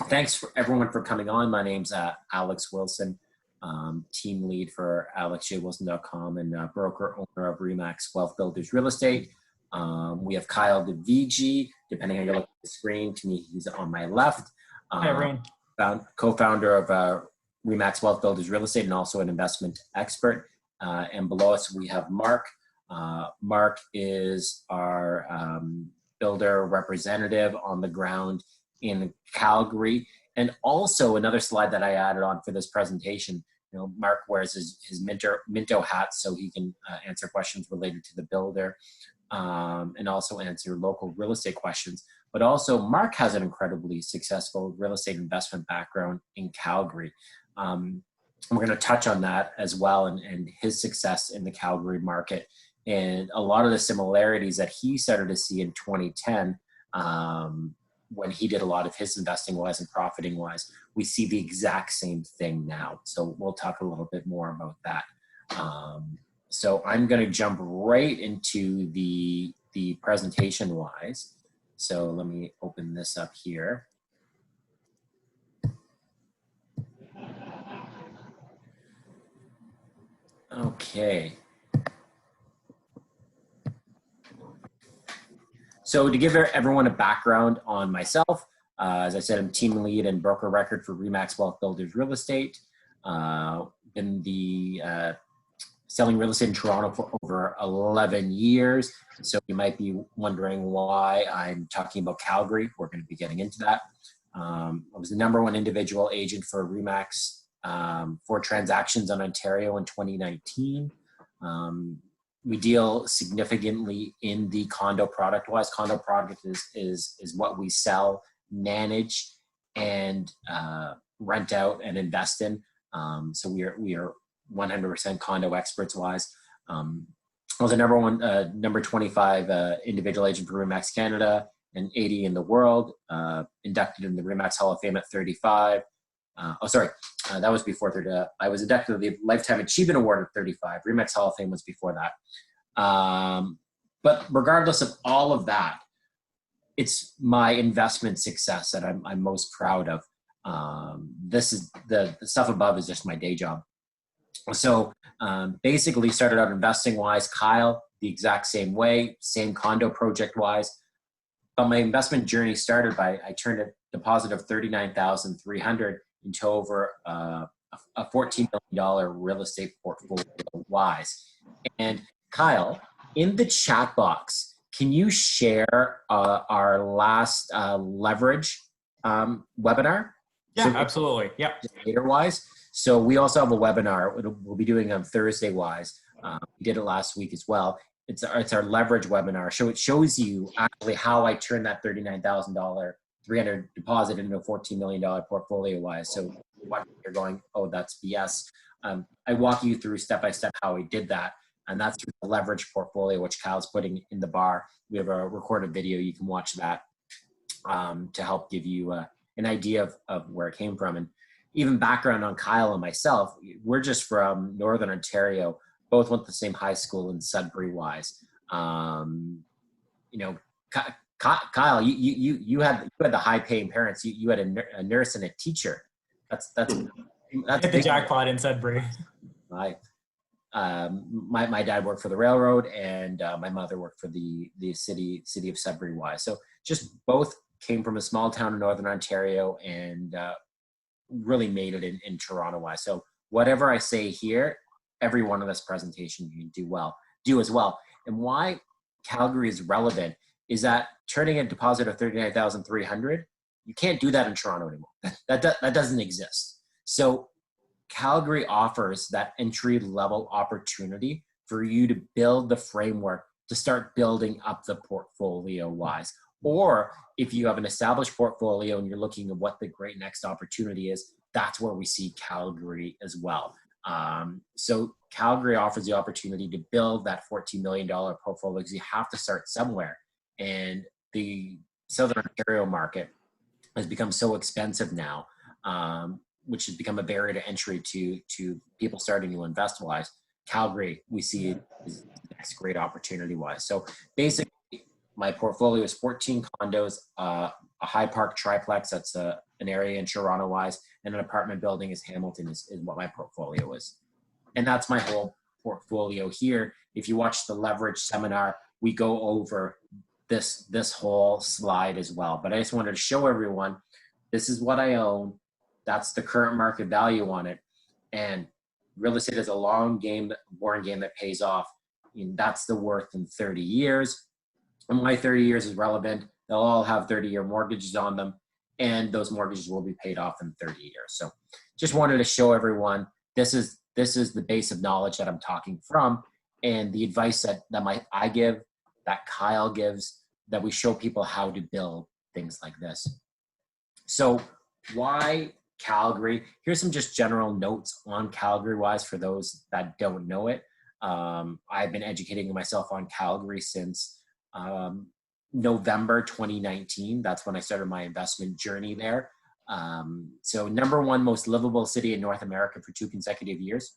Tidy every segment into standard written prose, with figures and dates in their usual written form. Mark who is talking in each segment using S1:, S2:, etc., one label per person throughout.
S1: Thanks for everyone for coming on. My name's Alex Wilson, team lead for alexjwilson.com and broker owner of Remax Wealth Builders Real Estate. We have Kyle DeVigi, depending on how you look at the screen. To me, he's on my left.
S2: Hi, everyone.
S1: Co-founder of Remax Wealth Builders Real Estate and also an investment expert. And below us, we have Mark. Mark is our builder representative on the ground in Calgary. And also another slide that I added on for this presentation, Mark wears his Minto hat so he can answer questions related to the builder and also answer local real estate questions. But also Mark has an incredibly successful real estate investment background in Calgary. We're going to touch on that as well and his success in the Calgary market and a lot of the similarities that he started to see in 2010 when he did a lot of his investing wise and profiting wise. We see the exact same thing now. So we'll talk a little bit more about that. So I'm going to jump right into the presentation wise. So let me open this up here. Okay. So to give everyone a background on myself, as I said, I'm team lead and broker record for Remax Wealth Builders Real Estate. Been selling real estate in Toronto for over 11 years. So you might be wondering why I'm talking about Calgary. We're going to be getting into that. I was the #1 individual agent for Remax for transactions on Ontario in 2019. We deal significantly in the condo product wise. Condo product is what we sell, manage, and rent out and invest in. So we are 100% condo experts wise. I was a number 25 individual agent for Remax Canada and 80 in the world. Inducted in the Remax Hall of Fame at 35. That was before 30. I was inducted to the Lifetime Achievement Award at 35. Remax Hall of Fame was before that. But regardless of all of that, it's my investment success that I'm most proud of. This is the stuff above is just my day job. So basically started out investing wise, Kyle, the exact same way, same condo project wise. But my investment journey started by, I turned a deposit of $39,300 into over a $14 million real estate portfolio wise. And Kyle, in the chat box, can you share our last leverage webinar?
S2: Yeah, so, absolutely. Yeah.
S1: Data wise. So we also have a webinar we'll be doing on Thursday wise. We did it last week as well. It's our leverage webinar. So it shows you actually how I turned that $39,300 deposit into a $14 million portfolio wise. So you're going, oh, that's BS. I walk you through step by step how I did that. And that's through the leverage portfolio, which Kyle's putting in the bar. We have a recorded video. You can watch that to help give you an idea of where it came from. And even background on Kyle and myself, we're just from Northern Ontario. Both went to the same high school in Sudbury wise. Kyle, you had the high paying parents. You had a nurse and a teacher. That's
S2: hit the jackpot in Sudbury.
S1: My dad worked for the railroad and my mother worked for the city of Sudbury wise. So just both came from a small town in Northern Ontario and really made it in Toronto wise. So whatever I say here, every one of this presentation you do as well. And why Calgary is relevant is that turning a deposit of $39,300, you can't do that in Toronto anymore. That doesn't exist. So Calgary offers that entry-level opportunity for you to build the framework to start building up the portfolio-wise. Or if you have an established portfolio and you're looking at what the great next opportunity is, that's where we see Calgary as well. So Calgary offers the opportunity to build that $14 million portfolio because you have to start somewhere. And the Southern Ontario market has become so expensive now, which has become a barrier to entry to people starting to invest wise. Calgary, we see is the next great opportunity wise. So basically, my portfolio is 14 condos, a High Park triplex that's an area in Toronto wise, and an apartment building is Hamilton is what my portfolio is. And that's my whole portfolio here. If you watch the leverage seminar, we go over this whole slide as well. But I just wanted to show everyone, this is what I own. That's the current market value on it. And real estate is a long game, boring game that pays off. And that's the worth in 30 years. And why 30 years is relevant. They'll all have 30-year mortgages on them, and those mortgages will be paid off in 30 years. So just wanted to show everyone, this is the base of knowledge that I'm talking from, and the advice that I give, that Kyle gives, that we show people how to build things like this. So why Calgary? Here's some just general notes on Calgary wise for those that don't know it. I've been educating myself on Calgary since November 2019. That's when I started my investment journey there. So #1 most livable city in North America for 2 consecutive years.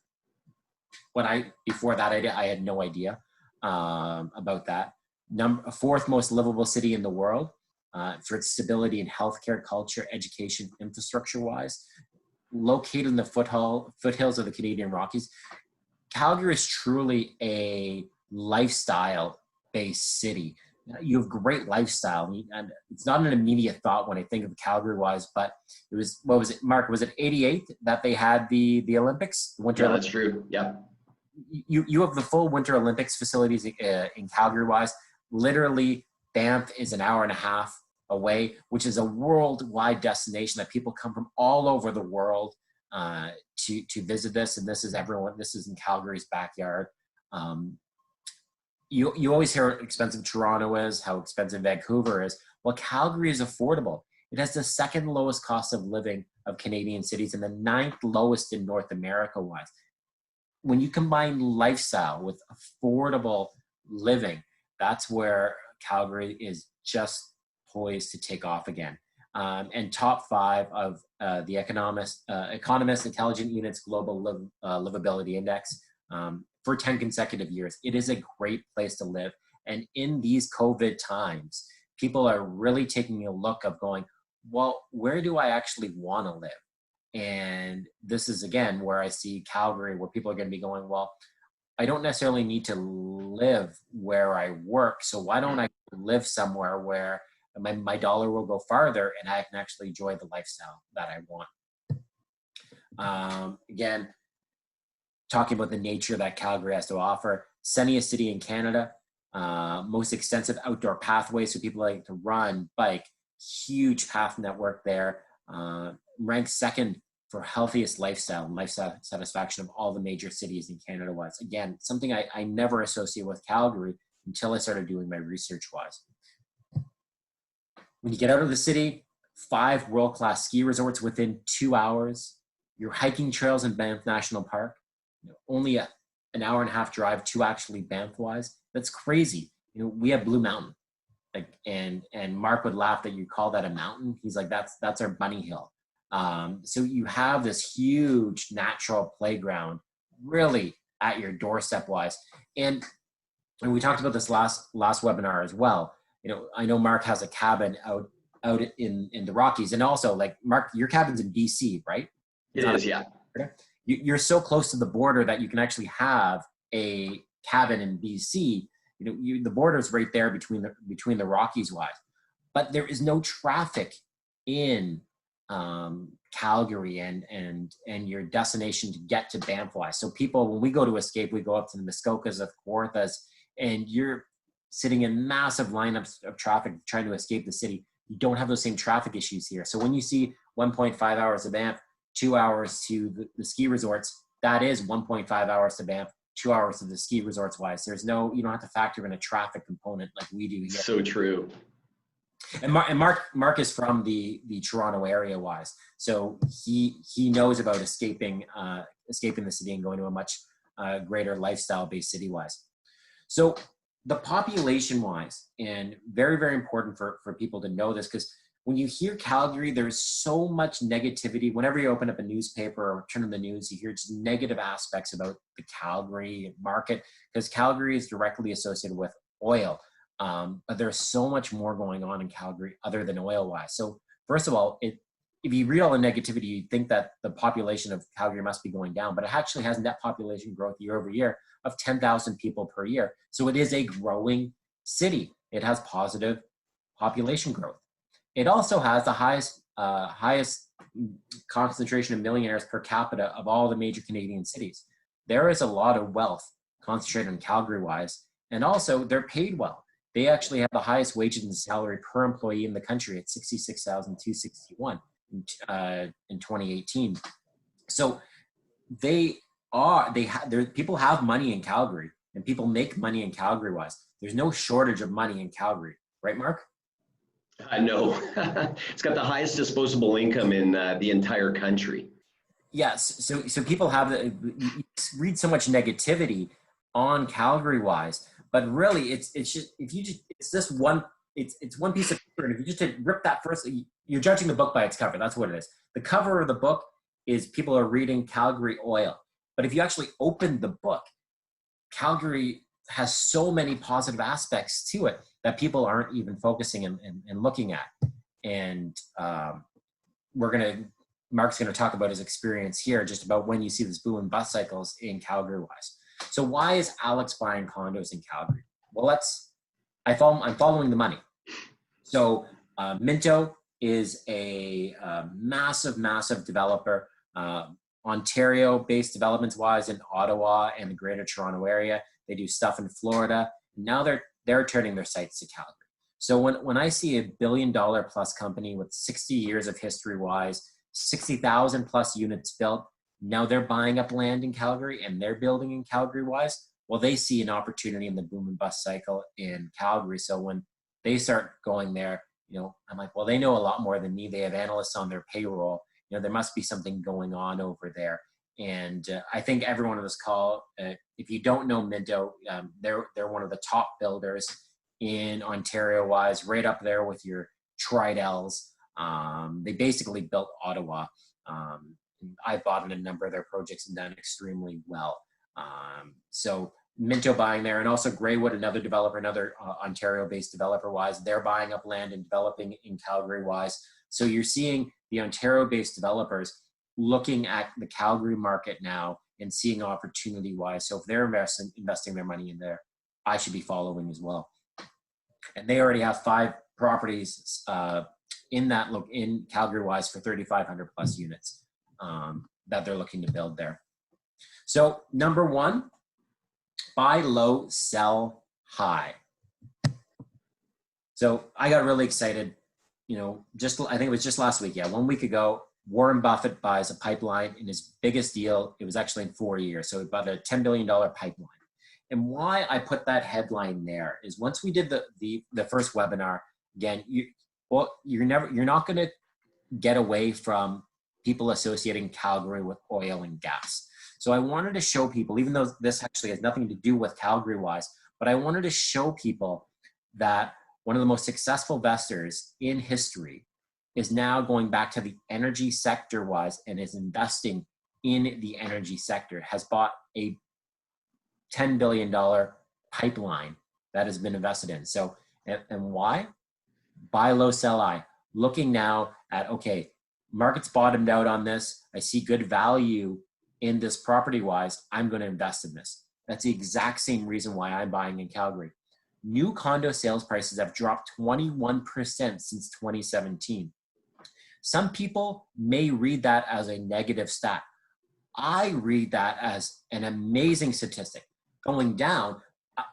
S1: Before that, I had no idea about that. 4th most livable city in the world for its stability in healthcare, culture, education, infrastructure-wise. Located in the foothills of the Canadian Rockies, Calgary is truly a lifestyle-based city. You have great lifestyle, and it's not an immediate thought when I think of Calgary-wise, but it was, what was it, Mark? Was it '88 that they had the Olympics? The Winter Olympics?
S3: That's true. Yeah.
S1: You have the full Winter Olympics facilities in Calgary-wise. Literally, Banff is an hour and a half away, which is a worldwide destination that people come from all over the world to visit this. And this is in Calgary's backyard. You always hear how expensive Toronto is, how expensive Vancouver is. Well, Calgary is affordable. It has the 2nd lowest cost of living of Canadian cities and the 9th lowest in North America-wise. When you combine lifestyle with affordable living, that's where Calgary is just poised to take off again. And top 5 of the Economist Intelligent Unit's Global Livability Index for 10 consecutive years. It is a great place to live. And in these COVID times, people are really taking a look of going, well, where do I actually want to live? And this is, again, where I see Calgary, where people are going to be going, well, I don't necessarily need to live where I work. So why don't I live somewhere where my dollar will go farther and I can actually enjoy the lifestyle that I want? Again, talking about the nature that Calgary has to offer. Sunniest city in Canada, most extensive outdoor pathways, so people like to run, bike, huge path network there. Ranked 2nd for healthiest lifestyle and lifestyle satisfaction of all the major cities in Canada was. Again, something I never associate with Calgary until I started doing my research wise. When you get out of the city, 5 world-class ski resorts within 2 hours, your hiking trails in Banff National Park, only an hour and a half drive to actually Banff-wise. That's crazy. We have Blue Mountain, and Mark would laugh that you call that a mountain. He's like, that's our bunny hill. So you have this huge natural playground really at your doorstep-wise. And we talked about this last webinar as well. I know Mark has a cabin out in the Rockies, and also, like, Mark, your cabin's in BC, right?
S3: It is, yeah.
S1: You're so close to the border that you can actually have a cabin in BC. The border is right there between the Rockies wise, but there is no traffic in Calgary and your destination to get to Banff wise. So people, when we go to escape, we go up to the Muskokas, the Kawarthas, and you're sitting in massive lineups of traffic trying to escape the city. You don't have those same traffic issues here. So when you see 1.5 hours to Banff, 2 hours to the ski resorts, that is 1.5 hours to Banff, 2 hours to the ski resorts wise. You don't have to factor in a traffic component like we do here.
S3: So true.
S1: And Mark is from the Toronto area wise, so he knows about escaping the city and going to a much greater lifestyle based city wise. So the population wise, and very, very important for people to know this, because when you hear Calgary, there's so much negativity. Whenever you open up a newspaper or turn on the news, you hear just negative aspects about the Calgary market, because Calgary is directly associated with oil. But there's so much more going on in Calgary other than oil-wise. So first of all, if you read all the negativity, you'd think that the population of Calgary must be going down, but it actually has net population growth year over year of 10,000 people per year. So it is a growing city. It has positive population growth. It also has the highest concentration of millionaires per capita of all the major Canadian cities. There is a lot of wealth concentrated in Calgary-wise, and also they're paid well. They actually have the highest wages and salary per employee in the country at $66,261 in 2018. So people have money in Calgary, and people make money in Calgary-wise. There's no shortage of money in Calgary, right, Mark?
S3: No, it's got the highest disposable income in the entire country.
S1: Yes, so people have you read so much negativity on Calgary-wise, but really it's just one piece of paper, and if you just rip that first, you're judging the book by its cover. That's what it is. The cover of the book is people are reading Calgary oil, but if you actually open the book, Calgary has so many positive aspects to it that people aren't even focusing and looking at. And Mark's going to talk about his experience here, just about when you see this boom and bust cycles in Calgary-wise. So why is Alex buying condos in Calgary? Well, I'm following the money. So Minto is a massive developer, Ontario-based developments-wise in Ottawa and the Greater Toronto area. They do stuff in Florida. Now they're turning their sights to Calgary. So when I see a $1 billion plus company with 60 years of history-wise, 60,000 plus units built, now they're buying up land in Calgary and they're building in Calgary-wise, well, they see an opportunity in the boom and bust cycle in Calgary. So when they start going there, I'm like, well, they know a lot more than me. They have analysts on their payroll. There must be something going on over there. And I think everyone on this call, if you don't know Minto, they're one of the top builders in Ontario-wise, right up there with your Tridells. They basically built Ottawa. I bought in a number of their projects and done extremely well. So Minto buying there, and also Greywood, another developer, another Ontario-based developer-wise, they're buying up land and developing in Calgary-wise. So you're seeing the Ontario-based developers looking at the Calgary market now and seeing opportunity-wise. So if they're investing their money in there, I should be following as well. And they already have 5 properties in Calgary-wise for 3,500 plus units that they're looking to build there. So number 1, buy low, sell high. So I got really excited. I think it was just last week. 1 week ago, Warren Buffett buys a pipeline in his biggest deal. It was actually in 4 years. So he bought a $10 billion pipeline. And why I put that headline there is once we did the first webinar, again, you're not going to get away from people associating Calgary with oil and gas. So I wanted to show people, even though this actually has nothing to do with Calgary-wise, but I wanted to show people that one of the most successful investors in history is now going back to the energy sector-wise and is investing in the energy sector, has bought a $10 billion pipeline that has been invested in. So, and why? Buy low, sell high. Looking now at, okay, market's bottomed out on this. I see good value in this property-wise. I'm going to invest in this. That's the exact same reason why I'm buying in Calgary. New condo sales prices have dropped 21% since 2017. Some people may read that as a negative stat. I read that as an amazing statistic. Going down,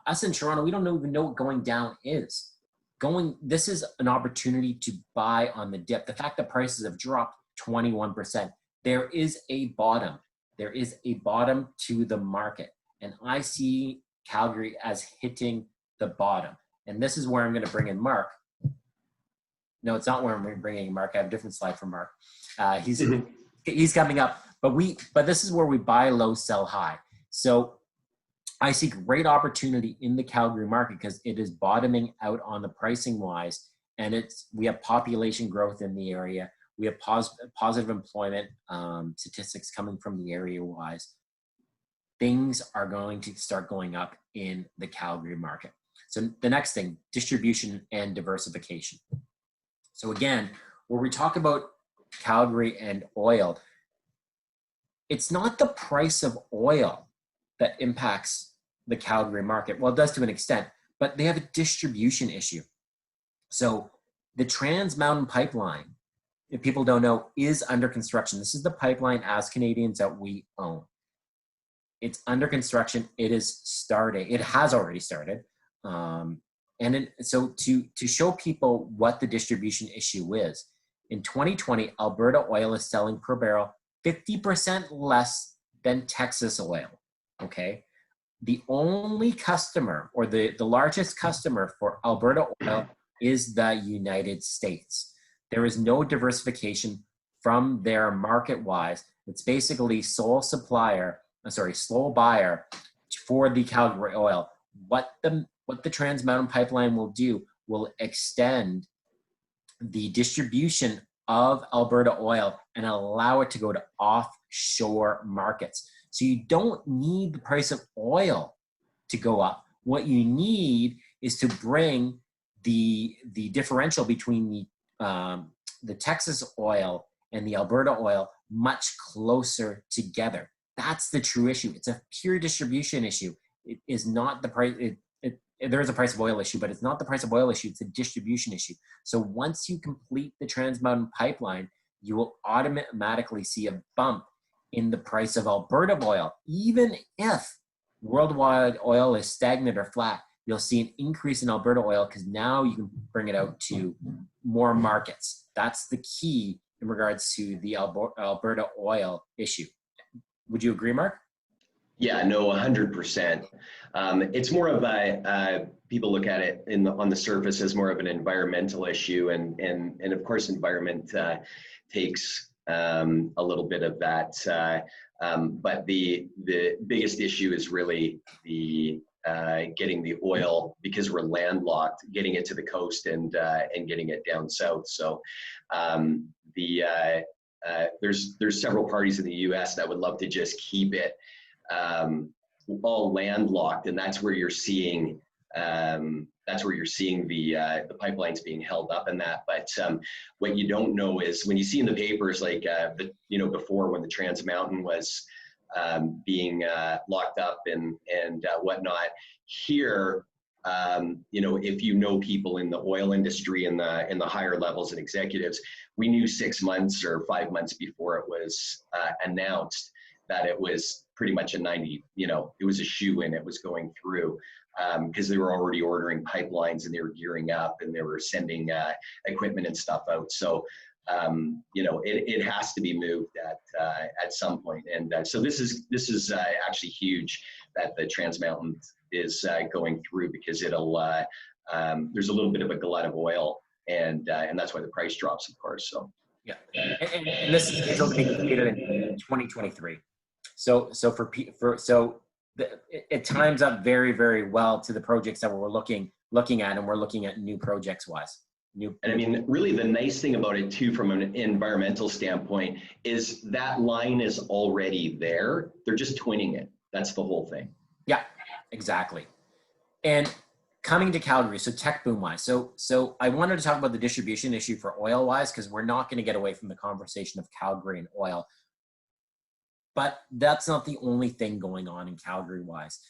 S1: us in Toronto, we don't even know what going down is. This is an opportunity to buy on the dip. The fact that prices have dropped 21%, there is a bottom. There is a bottom to the market. And I see Calgary as hitting the bottom. And this is where I'm going to bring in Mark. No, it's not where I'm bringing in Mark. I have a different slide for Mark. He's coming up. But this is where we buy low, sell high. So I see great opportunity in the Calgary market because it is bottoming out on the pricing wise, and we have population growth in the area. We have positive employment statistics coming from the area wise. Things are going to start going up in the Calgary market. So the next thing, distribution and diversification. So again, where we talk about Calgary and oil, it's not the price of oil that impacts the Calgary market. Well, it does to an extent, but they have a distribution issue. So the Trans Mountain Pipeline, if people don't know, is under construction. This is the pipeline as Canadians that we own. It's under construction. It is starting. It has already started. So to show people what the distribution issue is, in 2020, Alberta oil is selling per barrel 50% less than Texas oil, okay? The only customer, or the largest customer for Alberta oil, is the United States. There is no diversification from their market-wise. It's basically sole buyer for the Calgary oil. What the Trans Mountain Pipeline will do will extend the distribution of Alberta oil and allow it to go to offshore markets. So you don't need the price of oil to go up. What you need is to bring the differential between the Texas oil and the Alberta oil much closer together. That's the true issue. It's a pure distribution issue. It is not the price. There is a price of oil issue, but it's not the price of oil issue. It's a distribution issue. So once you complete the Trans Mountain Pipeline, you will automatically see a bump in the price of Alberta oil. Even if worldwide oil is stagnant or flat, you'll see an increase in Alberta oil because now you can bring it out to more markets. That's the key in regards to the Alberta oil issue. Would you agree, Mark?
S3: Yeah, no, 100%. It's more of people look at it on the surface as more of an environmental issue, and of course, environment takes a little bit of that. But the biggest issue is really the getting the oil, because we're landlocked, getting it to the coast and getting it down south. So there's several parties in the U.S. that would love to just keep it all landlocked, and that's where you're seeing the pipelines being held up in that. But what you don't know is when you see in the papers, like before, when the Trans Mountain was being locked up and whatnot, here, if you know people in the oil industry and in the higher levels and executives, we knew 6 months or 5 months before it was announced that it was pretty much a 90, it was a shoe-in, it was going through, because they were already ordering pipelines and they were gearing up and they were sending equipment and stuff out. So, it has to be moved at some point. And so this is actually huge that the Trans Mountain is going through, because it'll there's a little bit of a glut of oil, and that's why the price drops, of course. So
S1: yeah, and this is scheduled to be completed in 2023. So it times up very, very well to the projects that we're looking at, and we're looking at new projects wise. And
S3: I mean, really the nice thing about it too, from an environmental standpoint, is that line is already there. They're just twinning it. That's the whole thing.
S1: Yeah, exactly. And coming to Calgary, so tech boom wise. So I wanted to talk about the distribution issue for oil wise, because we're not going to get away from the conversation of Calgary and oil. But that's not the only thing going on in Calgary wise.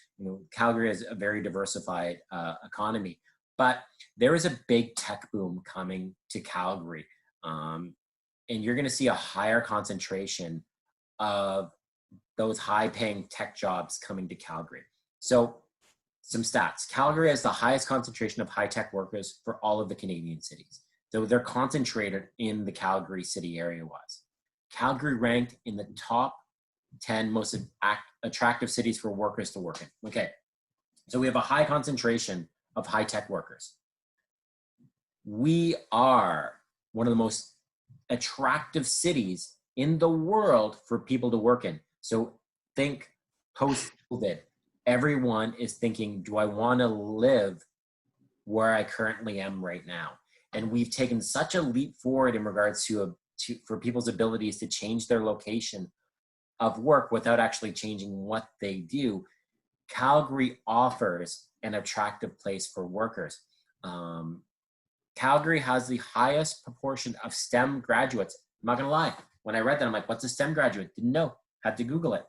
S1: Calgary is a very diversified economy, but there is a big tech boom coming to Calgary. And you're going to see a higher concentration of those high paying tech jobs coming to Calgary. So some stats: Calgary has the highest concentration of high tech workers for all of the Canadian cities. So they're concentrated in the Calgary city area wise. Calgary ranked in the top 10 most attractive cities for workers to work in. Okay, so we have a high concentration of high-tech workers. We are one of the most attractive cities in the world for people to work in. So think post-COVID, everyone is thinking, do I want to live where I currently am right now? And we've taken such a leap forward in regards for people's abilities to change their location of work without actually changing what they do. Calgary offers an attractive place for workers. Calgary has the highest proportion of STEM graduates I'm not gonna lie. When I read that, I'm like, what's a STEM graduate? Didn't know. Had to Google it.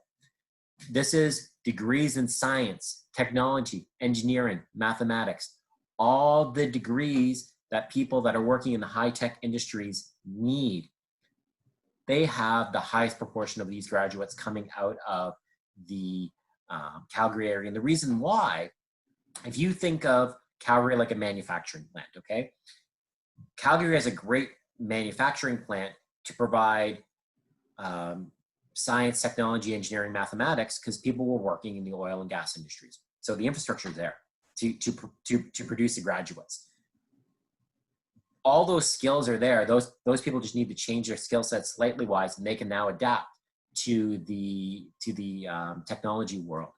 S1: This is degrees in science, technology, engineering, mathematics, all the degrees that people that are working in the high-tech industries need. They have the highest proportion of these graduates coming out of the Calgary area. And the reason why, if you think of Calgary like a manufacturing plant, okay? Calgary has a great manufacturing plant to provide science, technology, engineering, mathematics, because people were working in the oil and gas industries. So the infrastructure is there to produce the graduates. All those skills are there. Those people just need to change their skill set slightly wise, and they can now adapt to the technology world.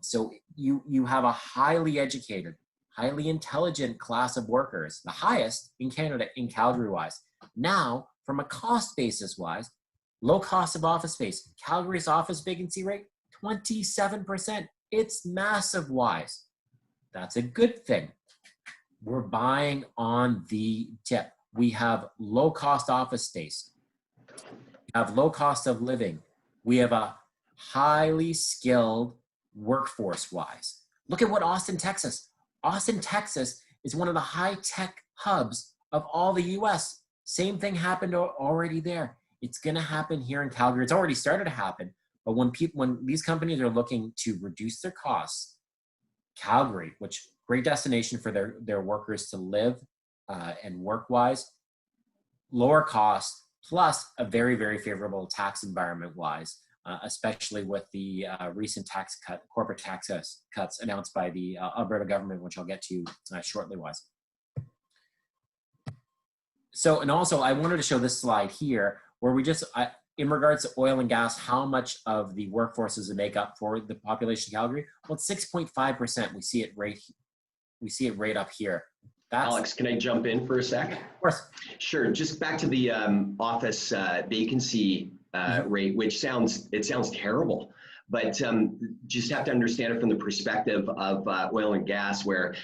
S1: So you have a highly educated, highly intelligent class of workers, the highest in Canada in Calgary wise. Now, from a cost basis wise, low cost of office space. Calgary's office vacancy rate, 27%. It's massive wise. That's a good thing. We're buying on the tip. We have low cost office space. We have low cost of living. We have a highly skilled workforce wise. Look at what Austin, Texas. Austin, Texas is one of the high tech hubs of all the US. Same thing happened already there. It's going to happen here in Calgary. It's already started to happen. But when these companies are looking to reduce their costs, Calgary, which great destination for their workers to live and work wise, lower cost, plus a very, very favorable tax environment wise, especially with the recent corporate tax cuts announced by the Alberta government, which I'll get to shortly wise. So, and also I wanted to show this slide here where we just, in regards to oil and gas, how much of the workforce does it make up for the population of Calgary? Well, it's 6.5%. We see it right up here.
S3: Alex, can I jump in for a sec?
S1: Of course.
S3: Sure. Just back to the office vacancy rate, which sounds terrible. But just have to understand it from the perspective of oil and gas, where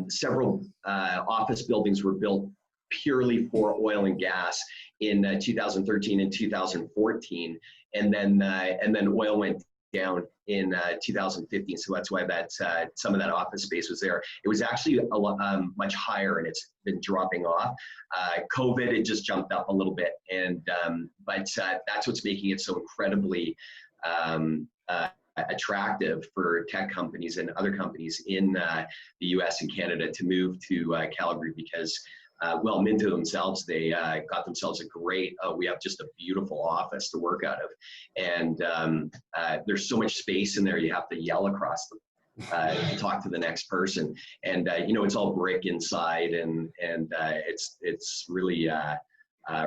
S3: several office buildings were built purely for oil and gas in 2013 and 2014, and then oil went down in 2015. So that's why some of that office space was there. It was actually a lot, much higher, and it's been dropping off. COVID, it just jumped up a little bit, and but that's what's making it so incredibly attractive for tech companies and other companies in the US and Canada to move to Calgary, because well, Minto themselves, they got themselves a great, we have just a beautiful office to work out of. And there's so much space in there, you have to yell across to talk to the next person. And, you know, it's all brick inside, and it's really,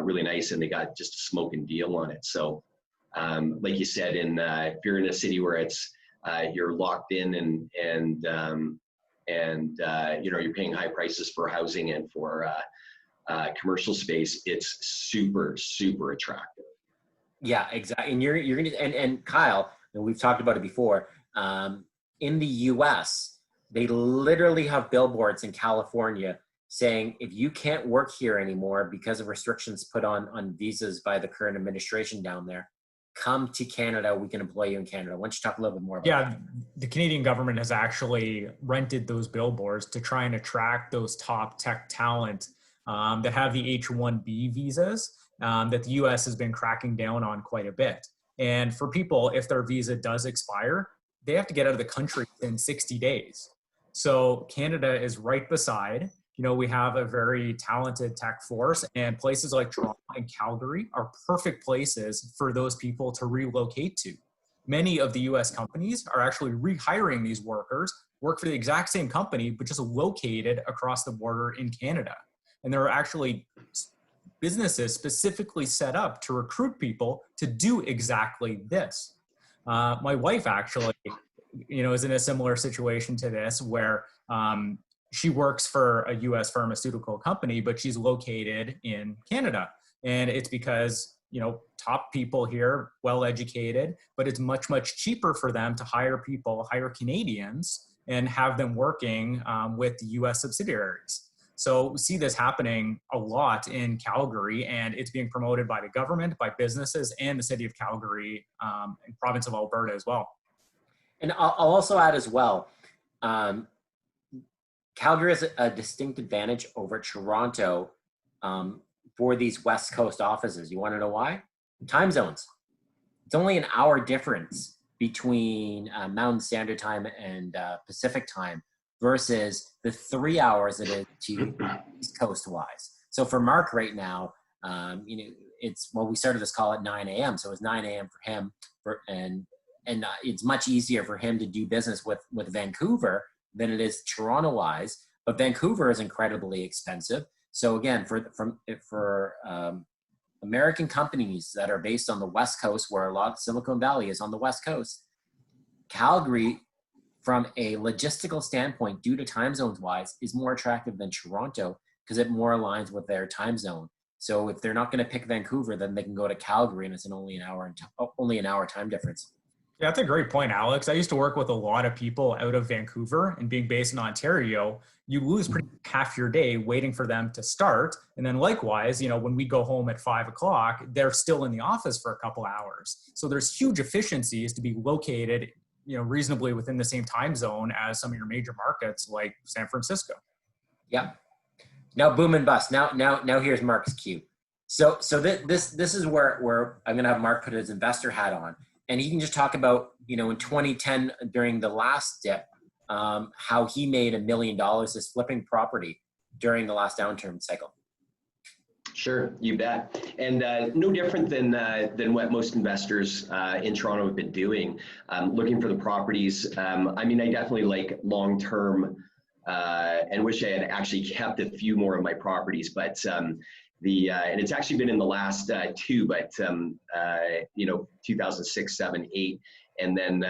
S3: really nice. And they got just a smoking deal on it. So like you said, if you're in a city where it's, you're locked in and you know, you're paying high prices for housing and for commercial space, it's super, super attractive.
S1: Yeah, exactly. And you're gonna, and Kyle, and we've talked about it before, in the US, they literally have billboards in California saying, if you can't work here anymore because of restrictions put on visas by the current administration down there, come to Canada, we can employ you in Canada. Why don't you talk a little bit more about that?
S2: The Canadian government has actually rented those billboards to try and attract those top tech talent that have the H-1B visas that the US has been cracking down on quite a bit. And for people, if their visa does expire, they have to get out of the country in 60 days. So Canada is right beside. You know, we have a very talented tech force, and places like Toronto and Calgary are perfect places for those people to relocate to. Many of the US companies are actually rehiring these workers, work for the exact same company, but just located across the border in Canada. And there are actually businesses specifically set up to recruit people to do exactly this. My wife actually, you know, is in a similar situation to this, where she works for a US pharmaceutical company, but she's located in Canada. And it's because, you know, top people here, well-educated, but it's much, much cheaper for them to hire people, hire Canadians, and have them working with the US subsidiaries. So we see this happening a lot in Calgary, and it's being promoted by the government, by businesses, and the city of Calgary and province of Alberta as well.
S1: And I'll also add as well, Calgary has a distinct advantage over Toronto for these West Coast offices. You want to know why? Time zones. It's only an hour difference between Mountain Standard Time and Pacific Time versus the 3 hours it is to East Coast wise. So for Mark right now, we started this call at 9 a.m. So it was 9 a.m. for him, and it's much easier for him to do business with Vancouver than it is Toronto wise. But Vancouver is incredibly expensive. So again, for American companies that are based on the West Coast, where a lot of Silicon Valley is on the West Coast, Calgary, from a logistical standpoint, due to time zones wise, is more attractive than Toronto because it more aligns with their time zone. So if they're not going to pick Vancouver, then they can go to Calgary, and it's only an hour time difference.
S2: Yeah, that's a great point, Alex. I used to work with a lot of people out of Vancouver, and being based in Ontario, you lose pretty half your day waiting for them to start. And then likewise, when we go home at 5 o'clock, they're still in the office for a couple hours. So there's huge efficiencies to be located, reasonably within the same time zone as some of your major markets like San Francisco.
S1: Yeah. Now boom and bust. Now here's Mark's cue. So this is where I'm going to have Mark put his investor hat on. And he can just talk about, in 2010 during the last dip, how he made $1 million as flipping property during the last downturn cycle.
S3: Sure, you bet. And no different than what most investors in Toronto have been doing, looking for the properties. I definitely like long-term and wish I had actually kept a few more of my properties, but and it's actually been in the last two, but 2006, 7, 8, and then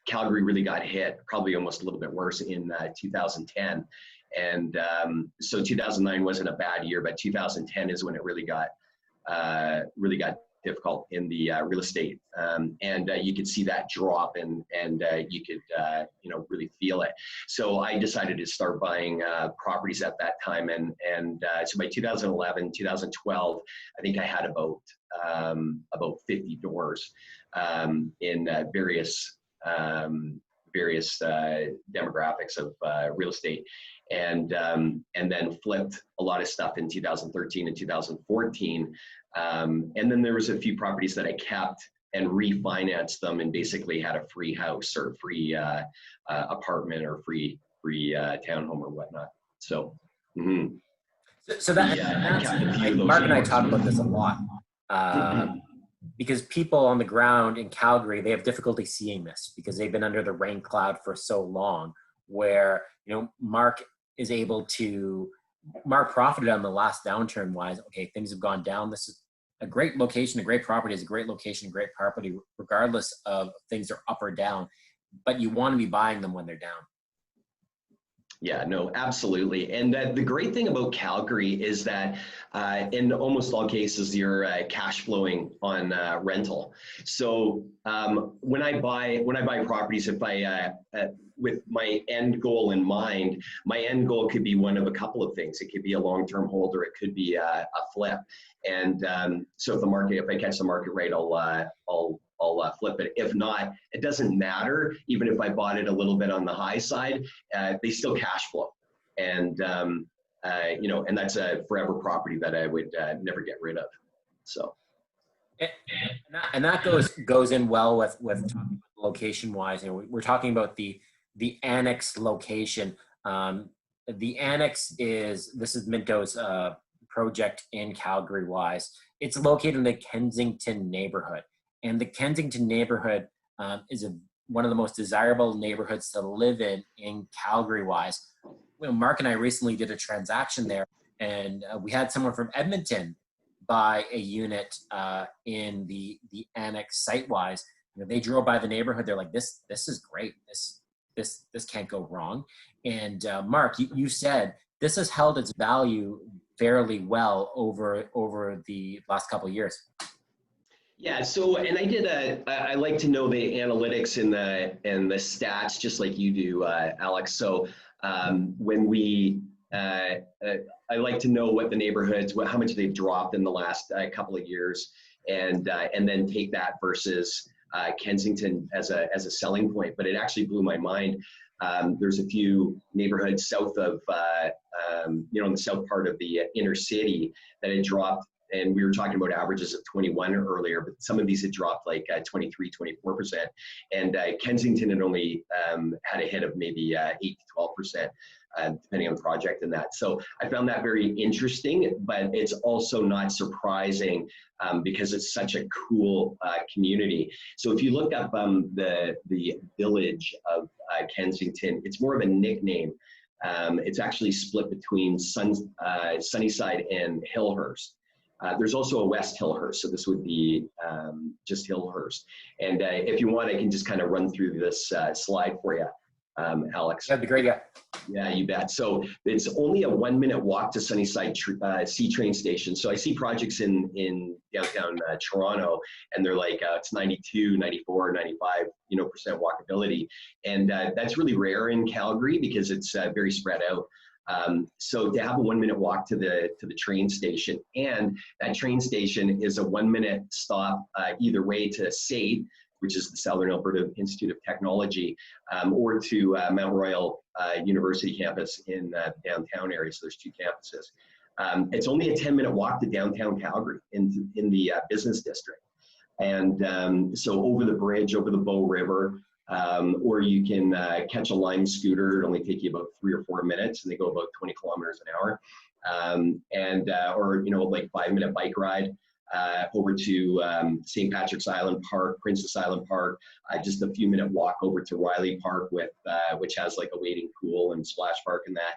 S3: Calgary really got hit, probably almost a little bit worse in 2010. And so 2009 wasn't a bad year, but 2010 is when it really got difficult in the real estate. And you could see that drop, and you could really feel it. So I decided to start buying properties at that time, and so by 2011, 2012, I think I had about 50 doors in various demographics of real estate, and then flipped a lot of stuff in 2013 and 2014. And then there was a few properties that I kept and refinanced them, and basically had a free house or free apartment or free townhome or whatnot. So,
S1: so that Mark and I talk about this a lot. Because people on the ground in Calgary, they have difficulty seeing this because they've been under the rain cloud for so long, where, Mark profited on the last downturn wise. Okay, things have gone down. This is a great location, a great property is a great location, great property, regardless of things are up or down, but you want to be buying them when they're down.
S3: Yeah, no, absolutely. And the great thing about Calgary is that in almost all cases, you're cash flowing on rental. So when I buy properties, if I with my end goal in mind, my end goal could be one of a couple of things. It could be a long-term hold, or it could be a flip. And so if I catch the market right, I'll flip it. If not, it doesn't matter. Even if I bought it a little bit on the high side, they still cash flow. And, and that's a forever property that I would never get rid of. So.
S1: And that goes in well with location wise. We're talking about the annex location. The annex this is Minto's project in Calgary wise. It's located in the Kensington neighborhood. And the Kensington neighborhood is one of the most desirable neighborhoods to live in Calgary wise. Mark and I recently did a transaction there, and we had someone from Edmonton buy a unit in the annex site wise. They drove by the neighborhood. They're like, this is great. This can't go wrong. And Mark, you said this has held its value fairly well over the last couple of years.
S3: Yeah. So, and I like to know the analytics and the stats, just like you do, Alex. So when we I like to know what the neighborhoods, how much they've dropped in the last couple of years, and then take that versus Kensington as a selling point. But it actually blew my mind. There's a few neighborhoods south of, in the south part of the inner city that had dropped. And we were talking about averages of 21 earlier, but some of these had dropped like 23, 24%. And Kensington had only had a hit of maybe 8 to 12%, depending on the project and that. So I found that very interesting, but it's also not surprising because it's such a cool community. So if you look up the village of Kensington, it's more of a nickname. It's actually split between Sunnyside and Hillhurst. There's also a West Hillhurst, so this would be just Hillhurst. And if you want, I can just kind of run through this slide for you, Alex.
S1: That'd be great, yeah.
S3: Yeah, you bet. So it's only a 1-minute walk to Sunnyside C train station. So I see projects in downtown Toronto, and they're like, it's 92, 94, 95, percent walkability. And that's really rare in Calgary because it's very spread out. So to have a 1-minute walk to the train station, and that train station is a 1-minute stop either way to SAIT, which is the Southern Alberta Institute of Technology, or to Mount Royal University campus in the downtown area. So there's 2 campuses. It's only a 10-minute walk to downtown Calgary in the business district. And so over the bridge, over the Bow River, or you can catch a Lime scooter. It only take you about 3 or 4 minutes, and they go about 20 kilometers an hour. Or like 5-minute bike ride over to St. Patrick's Island Park, Princess Island Park. Just a few minute walk over to Riley Park which has like a wading pool and splash park and that.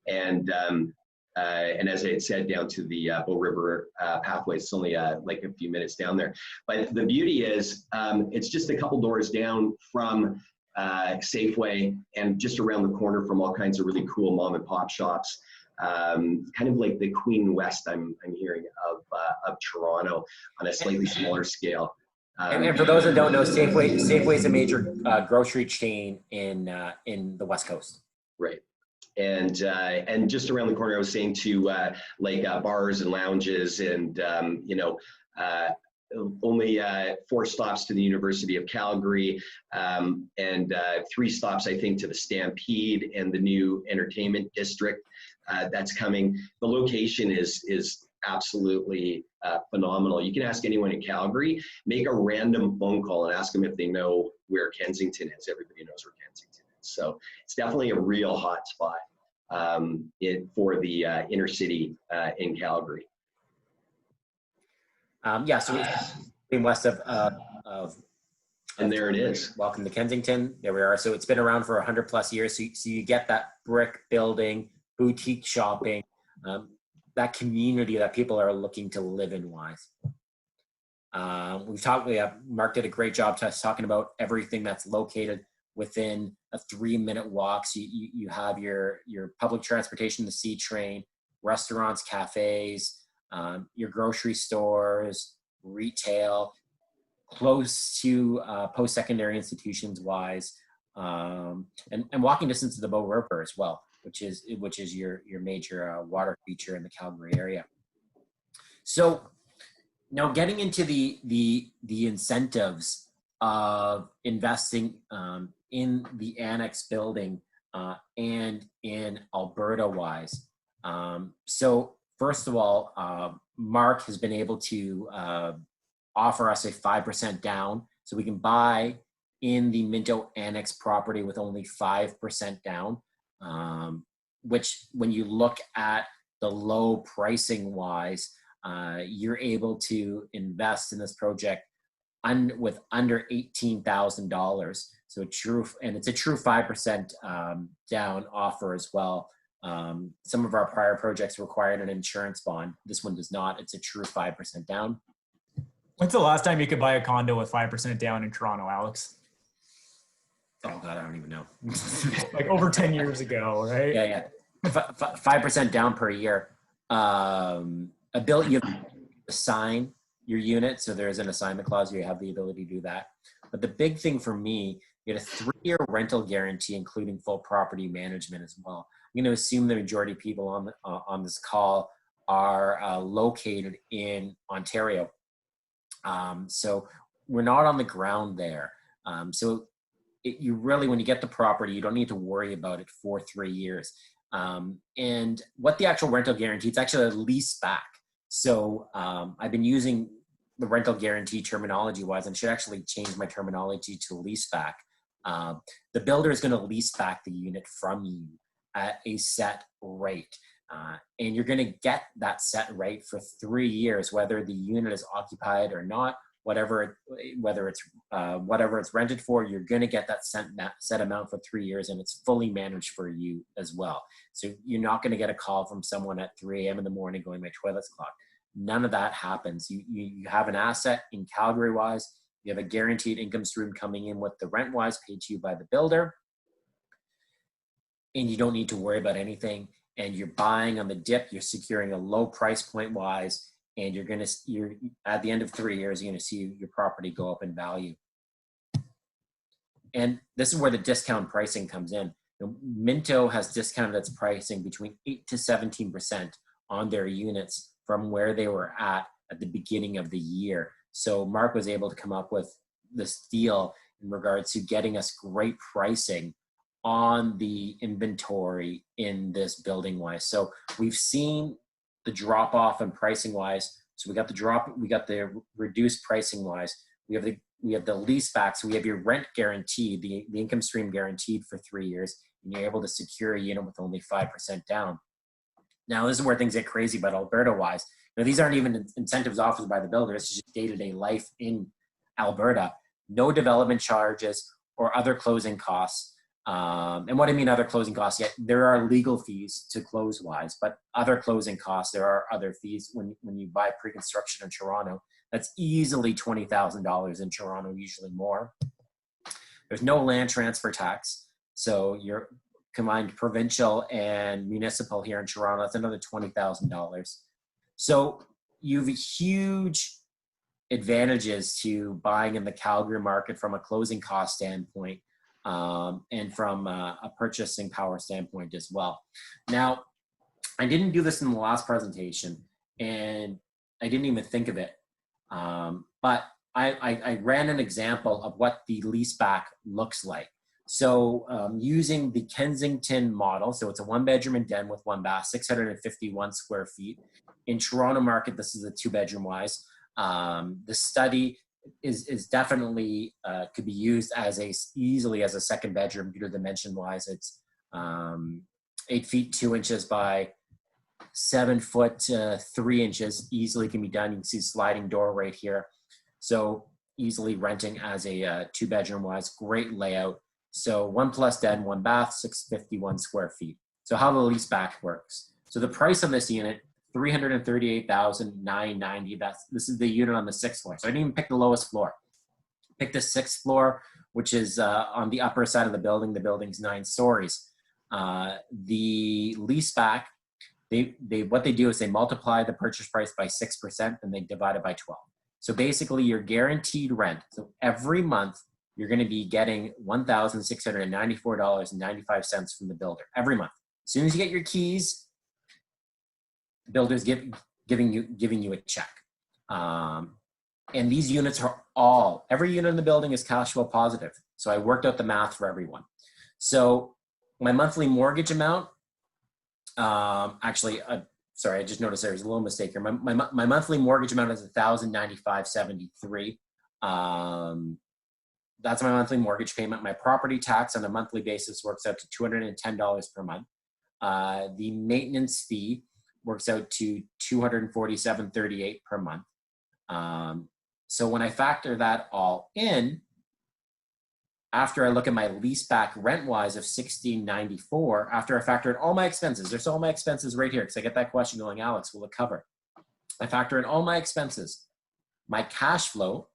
S3: And as I had said, down to the Bow River pathway, it's only like a few minutes down there. But the beauty is it's just a couple doors down from Safeway and just around the corner from all kinds of really cool mom and pop shops. Kind of like the Queen West I'm hearing of Toronto on a slightly smaller scale.
S1: And for those that don't know, Safeway is a major grocery chain in the West Coast.
S3: Right. And just around the corner, I was saying to bars and lounges and, only 4 stops to the University of Calgary and 3 stops, I think, to the Stampede and the new entertainment district that's coming. The location is absolutely phenomenal. You can ask anyone in Calgary, make a random phone call and ask them if they know where Kensington is. Everybody knows where Kensington is. So it's definitely a real hot spot for the inner city in Calgary.
S1: So we're west of
S3: and there it is.
S1: Welcome to Kensington. There we are. So it's been around for 100+ years. So you get that brick building, boutique shopping, that community that people are looking to live in wise. Mark did a great job talking about everything that's located within a 3-minute walk. So you have your public transportation, the C train, restaurants, cafes, your grocery stores, retail, close to post-secondary institutions wise, and walking distance to the Bow River as well, which is your major water feature in the Calgary area. So now getting into the incentives of investing in the annex building and in Alberta wise. So first of all, Mark has been able to offer us a 5% down, so we can buy in the Minto annex property with only 5% down, which when you look at the low pricing wise, you're able to invest in this project with under $18,000. So it's a true 5% down offer as well. Some of our prior projects required an insurance bond. This one does not. It's a true 5% down.
S2: When's the last time you could buy a condo with 5% down in Toronto, Alex?
S1: Oh God, I don't even know.
S2: Like over 10 years ago, right?
S1: Yeah. 5% down per year. You have to assign your unit, so there's an assignment clause. You have the ability to do that. But the big thing for me, you get a 3-year rental guarantee, including full property management as well. I'm going to assume the majority of people on this call are located in Ontario. So we're not on the ground there. So you really, when you get the property, you don't need to worry about it for 3 years. And what the actual rental guarantee, it's actually a lease back. So I've been using the rental guarantee terminology wise, and should actually change my terminology to lease back. The builder is going to lease back the unit from you at a set rate. And you're going to get that set rate for 3 years, whether the unit is occupied or not, whether it's rented for, you're going to get that set amount for 3 years, and it's fully managed for you as well. So you're not going to get a call from someone at 3 a.m. in the morning going, my toilet's clogged. None of that happens. You have an asset in Calgary wise. You have a guaranteed income stream coming in with the rent wise paid to you by the builder. And you don't need to worry about anything. And you're buying on the dip, you're securing a low price point wise, and you're at the end of 3 years, you're going to see your property go up in value. And this is where the discount pricing comes in. Minto has discounted its pricing between 8 to 17% on their units from where they were at the beginning of the year. So Mark was able to come up with this deal in regards to getting us great pricing on the inventory in this building wise. So we've seen the drop off in pricing wise. So we got the reduced pricing wise. We have the lease back. So we have your rent guaranteed, the income stream guaranteed for 3 years, and you're able to secure a unit with only 5% down. Now this is where things get crazy, but Alberta wise, these aren't even incentives offered by the builder. It's just day-to-day life in Alberta. No development charges or other closing costs. And what I mean other closing costs, yet there are legal fees to close wise, but other closing costs, there are other fees when you buy pre-construction in Toronto. That's easily $20,000 in Toronto, usually more. There's no land transfer tax. So your combined provincial and municipal here in Toronto, that's another $20,000. So you have huge advantages to buying in the Calgary market from a closing cost standpoint. And from a purchasing power standpoint as well. Now, I didn't do this in the last presentation, and I didn't even think of it, but I ran an example of what the leaseback looks like. So using the Kensington model, so it's a 1-bedroom and den with 1 bath, 651 square feet. In Toronto market, this is a 2-bedroom wise. The study is definitely could be used easily as a 2nd bedroom due to dimension wise. It's 8 feet 2 inches by 7 foot 3 inches. Easily can be done. You can see sliding door right here. So easily renting as a 2-bedroom wise. Great layout. So 1+ den, 1 bath, 651 square feet. So how the lease back works. So the price of this unit, $338,990. This is the unit on the 6th floor. So I didn't even pick the lowest floor. Pick the 6th floor, which is on the upper side of the building. The building's 9 stories. The lease back, what they do is they multiply the purchase price by 6% and they divide it by 12. So basically your guaranteed rent. So every month you're going to be getting $1,694.95 from the builder every month. As soon as you get your keys, the builder's giving you a check. And these units are every unit in the building is cash flow positive. So I worked out the math for everyone. So my monthly mortgage amount, sorry, I just noticed there was a little mistake here. My monthly mortgage amount is $1,095.73. That's my monthly mortgage payment. My property tax on a monthly basis works out to $210 per month. The maintenance fee works out to $247.38 per month. So when I factor that all in, after I look at my lease back rent wise of $1,694, after I factor in all my expenses, there's all my expenses right here because I get that question going, Alex, will it cover? I factor in all my expenses. My cash flow,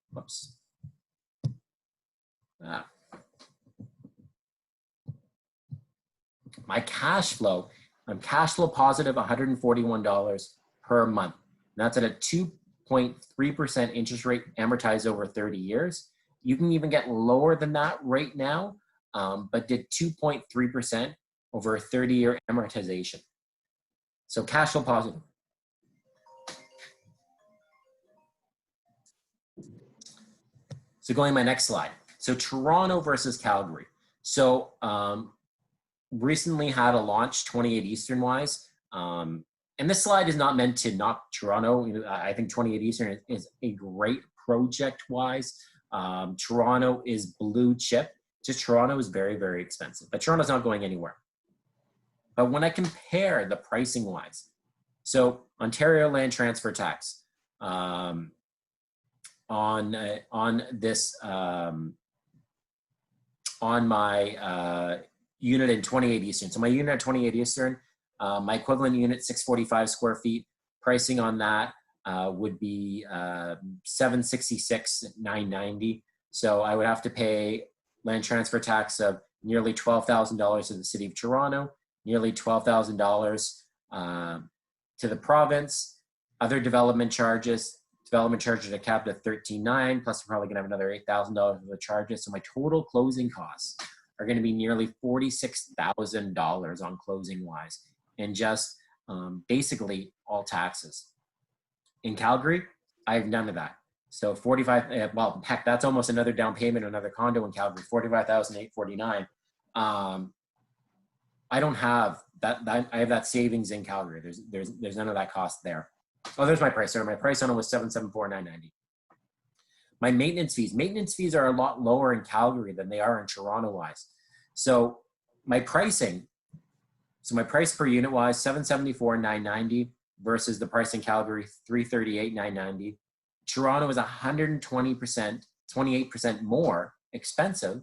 S1: my cash flow, I'm cash flow positive $141 per month. And that's at a 2.3% interest rate amortized over 30 years. You can even get lower than that right now, but did 2.3%. over a 30-year amortization. So cash flow positive. So going to my next slide. So Toronto versus Calgary. So recently had a launch 28 Eastern wise. And this slide is not meant to knock Toronto. You know, I think 28 Eastern is a great project wise. Toronto is blue chip. Just Toronto is very, very expensive, but Toronto's not going anywhere. But when I compare the pricing wise, so Ontario land transfer tax on this on my unit in 28 Eastern. So my unit at 28 Eastern, my equivalent unit 645 square feet. Pricing on that would be $766,990. So I would have to pay land transfer tax of nearly $12,000 to the city of Toronto, nearly $12,000 to the province. Other development charges are capped at $13,900, plus we're probably gonna have another $8,000 of the charges. So my total closing costs are gonna be nearly $46,000 on closing wise, and just basically all taxes. In Calgary, I have none of that. So 45, well, heck, that's almost another down payment, another condo in Calgary, $45,849. I don't have that. I have that savings in Calgary. There's none of that cost there. Oh, there's my price. Sorry, my price on it was $774,990. My maintenance fees are a lot lower in Calgary than they are in Toronto wise. So my pricing, my price per unit wise, $774,990 versus the price in Calgary, $338,990. Toronto is 120%, 28% more expensive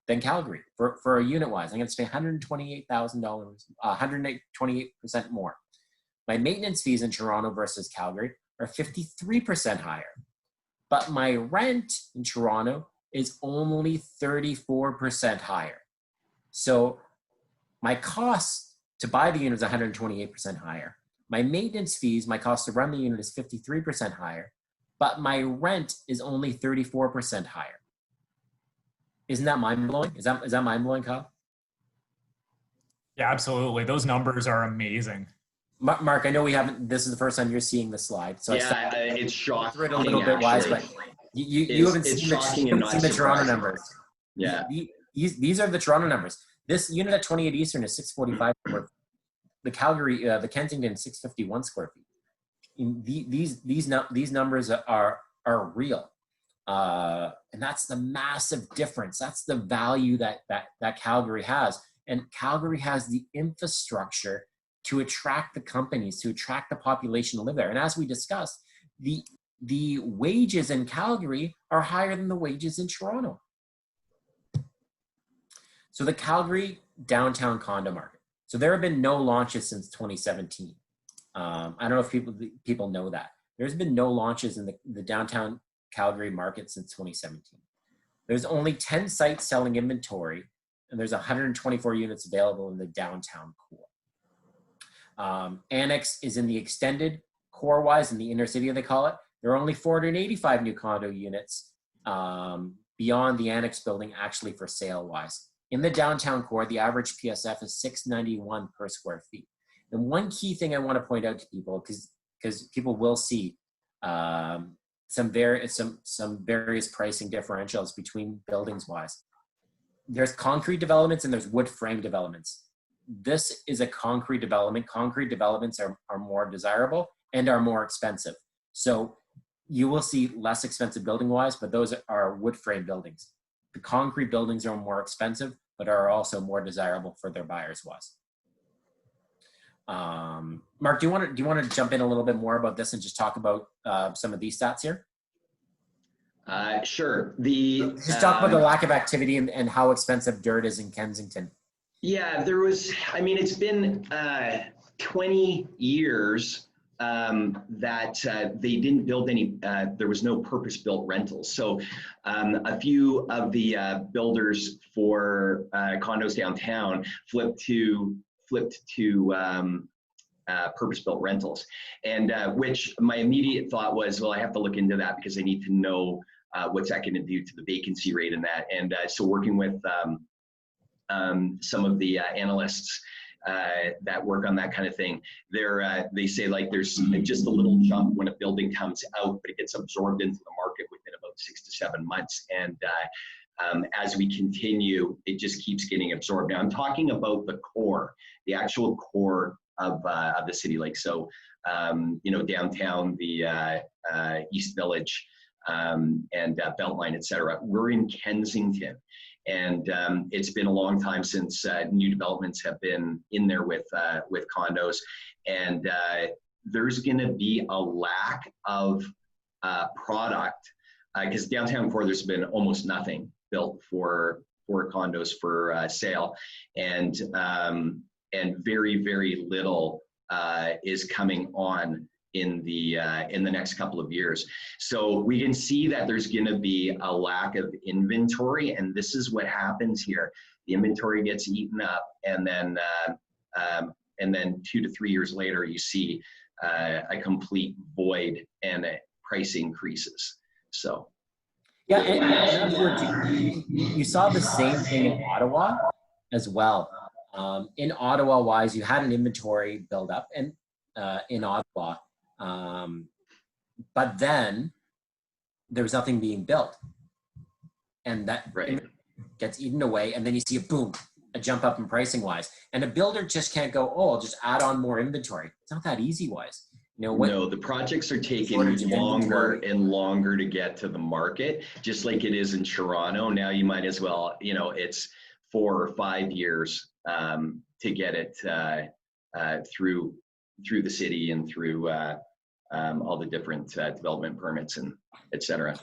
S1: than Calgary for a unit wise. I'm going to pay $128,000, 128% more. My maintenance fees in Toronto versus Calgary are 53% higher, but my rent in Toronto is only 34% higher. So my cost to buy the unit is 128% higher. My maintenance fees, my cost to run the unit is 53% higher, but my rent is only 34% higher. Isn't that mind-blowing? Is that mind-blowing, Kyle?
S2: Yeah, absolutely. Those numbers are amazing.
S1: Mark, I know we haven't, this is the first time you're seeing the slide. So
S3: yeah, it's shocking.
S1: It a little bit wise, but you haven't seen the Toronto numbers.
S3: Yeah.
S1: These are the Toronto numbers. This unit at 28 Eastern is 645. The Calgary, the Kensington, 651 square feet. These numbers are real. And that's the massive difference. That's the value that Calgary has. And Calgary has the infrastructure to attract the companies, to attract the population to live there. And as we discussed, the wages in Calgary are higher than the wages in Toronto. So the Calgary downtown condo market. So there have been no launches since 2017. I don't know if people know that. There's been no launches in the downtown Calgary market since 2017. There's only 10 sites selling inventory, and there's 124 units available in the downtown core. Annex is in the extended core-wise in the inner city, they call it. There are only 485 new condo units beyond the Annex building actually for sale-wise. In the downtown core, the average PSF is $691 per square feet. And one key thing I want to point out to people, because people will see some various pricing differentials between buildings-wise. There's concrete developments and there's wood frame developments. This is a concrete development. Concrete developments are more desirable and are more expensive. So you will see less expensive building-wise, but those are wood frame buildings. The concrete buildings are more expensive, but are also more desirable for their buyers-wise. Mark, do you want to jump in a little bit more about this and just talk about some of these stats here?
S3: Sure.
S1: Just talk about the lack of activity and how expensive dirt is in Kensington.
S3: Yeah, it's been 20 years that they didn't build any, there was no purpose-built rentals. So a few of the builders for condos downtown flipped to purpose-built rentals, and which my immediate thought was, well, I have to look into that because I need to know what's that going to do to the vacancy rate in that. And so working with some of the analysts that work on that kind of thing, they say like there's just a little jump when a building comes out, but it gets absorbed into the market within about 6 to 7 months. And as we continue, it just keeps getting absorbed. Now I'm talking about the core, the actual core of the city. Like, so, downtown, the East Village, and Beltline, et cetera. We're in Kensington. And it's been a long time since new developments have been in there with condos, and there's going to be a lack of product because downtown core there's been almost nothing built for condos for sale, and very, very little is coming on in the next couple of years. So we can see that there's going to be a lack of inventory, and this is what happens here. The inventory gets eaten up, and then 2 to 3 years later, you see a complete void and price increases. So
S1: yeah, and you saw the same thing in Ottawa as well. In Ottawa, wise, you had an inventory buildup, and in Ottawa. But then there was nothing being built, and that gets eaten away, and then you see a jump up in pricing wise, and a builder just can't go, oh, I'll just add on more inventory. It's not that easy wise. No,
S3: the projects are taking longer and longer to get to the market, just like it is in Toronto. Now you might as well, it's 4 or 5 years to get it through the city and through all the different development permits and et cetera.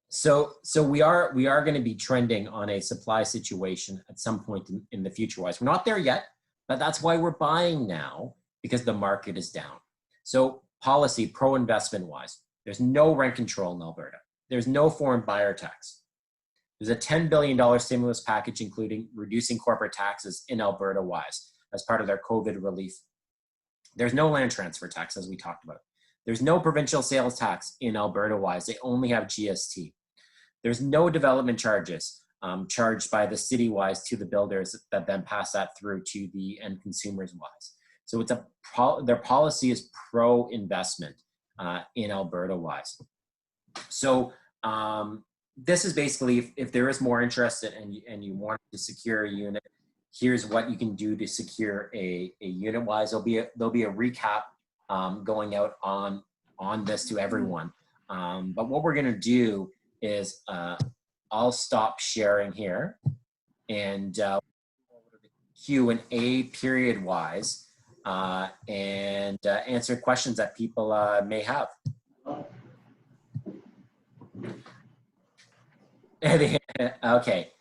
S1: So we are going to be trending on a supply situation at some point in the future wise. We're not there yet, but that's why we're buying now, because the market is down. So policy, pro-investment wise, there's no rent control in Alberta. There's no foreign buyer tax. There's a $10 billion stimulus package, including reducing corporate taxes in Alberta wise as part of their COVID relief. There's no land transfer tax, as we talked about. There's no provincial sales tax in Alberta wise. They only have GST. There's no development charges charged by the city wise to the builders that then pass that through to the end consumers wise. So it's their policy is pro-investment in Alberta wise. So this is basically, if there is more interest and you want to secure a unit, here's what you can do to secure a unit wise. There'll be a recap going out on this to everyone. But what we're gonna do is I'll stop sharing here and Q&A period wise and answer questions that people may have. Okay.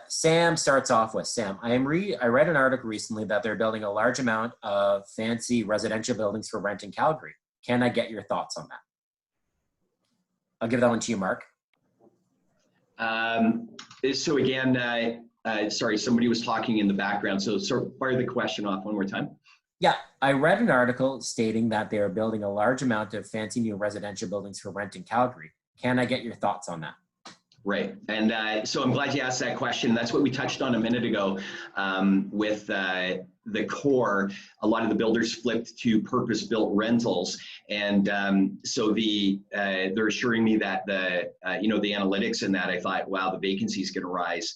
S1: Sam starts off with, Sam, I read an article recently that they're building a large amount of fancy residential buildings for rent in Calgary. Can I get your thoughts on that? I'll give that one to you, Mark.
S3: So again, sorry, somebody was talking in the background. So fire the question off one more time.
S1: Yeah, I read an article stating that they are building a large amount of fancy new residential buildings for rent in Calgary. Can I get your thoughts on that?
S3: Right. And so I'm glad you asked that question. That's what we touched on a minute ago with the core. A lot of the builders flipped to purpose-built rentals. And so they're assuring me that the analytics in that, I thought, wow, the vacancy is going to rise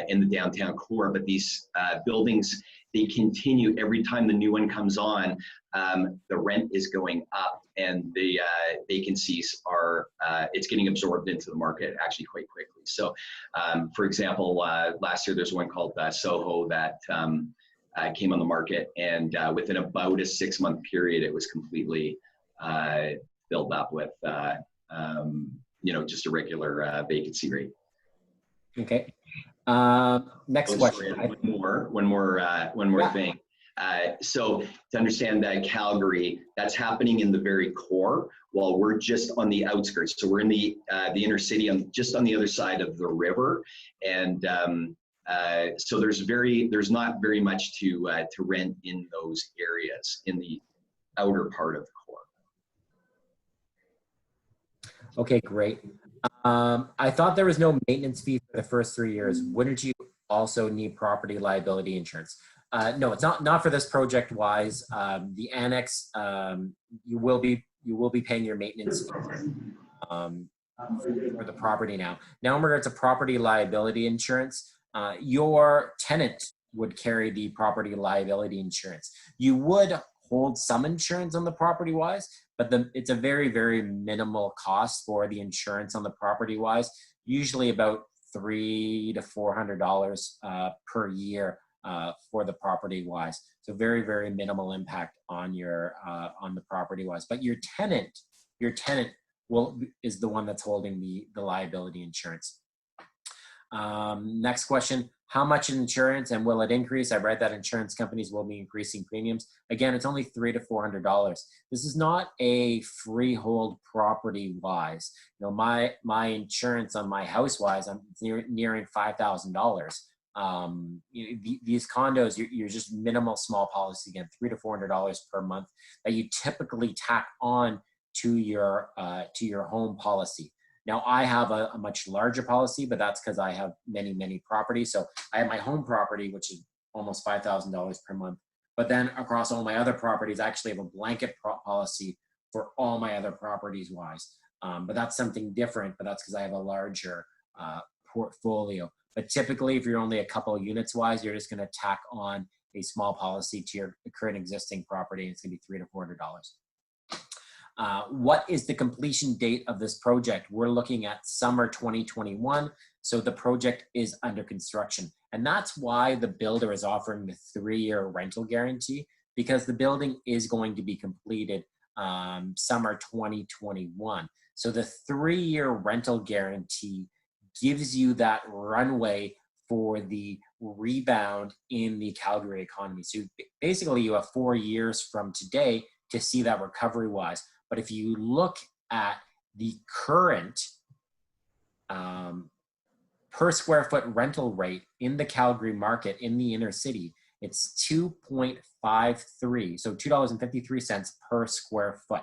S3: in the downtown core. But these buildings, they continue every time the new one comes on, the rent is going up and the vacancies are, it's getting absorbed into the market actually quite quickly. So for example, last year there's one called Soho that came on the market, and within about a 6-month period, it was completely filled up with, just a regular vacancy rate.
S1: Okay. Next question.
S3: One more thing. So to understand that Calgary, that's happening in the very core, while we're just on the outskirts. So we're in the inner city, just on the other side of the river, and so there's not very much to rent in those areas in the outer part of the core.
S1: Okay, great. I thought there was no maintenance fee for the first 3 years. Wouldn't you also need property liability insurance? No, it's not for this project wise. The annex, you will be paying your maintenance um, for the property now. Now, in regards to property liability insurance, your tenant would carry the property liability insurance. You would hold some insurance on the property wise, but it's a very, very minimal cost for the insurance on the property wise, usually about $300 to $400 per year for the property wise. So very, very minimal impact on your on the property wise. But your tenant is the one that's holding the liability insurance. Next question, how much insurance and will it increase? I read that insurance companies will be increasing premiums. Again, it's only $300 to $400. This is not a freehold property wise. You know, my insurance on my house wise, I'm nearing $5,000. These condos, you're just minimal small policy, again, $300 to $400 per month that you typically tack on to your home policy. Now, I have a much larger policy, but that's because I have many, many properties. So I have my home property, which is almost $5,000 per month. But then across all my other properties, I actually have a blanket policy for all my other properties wise. But that's something different, but that's because I have a larger portfolio. But typically, if you're only a couple of units wise, you're just going to tack on a small policy to your current existing property. It's going to be $300 to $400. What is the completion date of this project? We're looking at summer 2021. So the project is under construction. And that's why the builder is offering the 3-year rental guarantee, because the building is going to be completed summer 2021. So the 3-year rental guarantee gives you that runway for the rebound in the Calgary economy. So basically you have 4 years from today to see that recovery wise. But if you look at the current per square foot rental rate in the Calgary market in the inner city, it's $2.53, so $2.53 per square foot.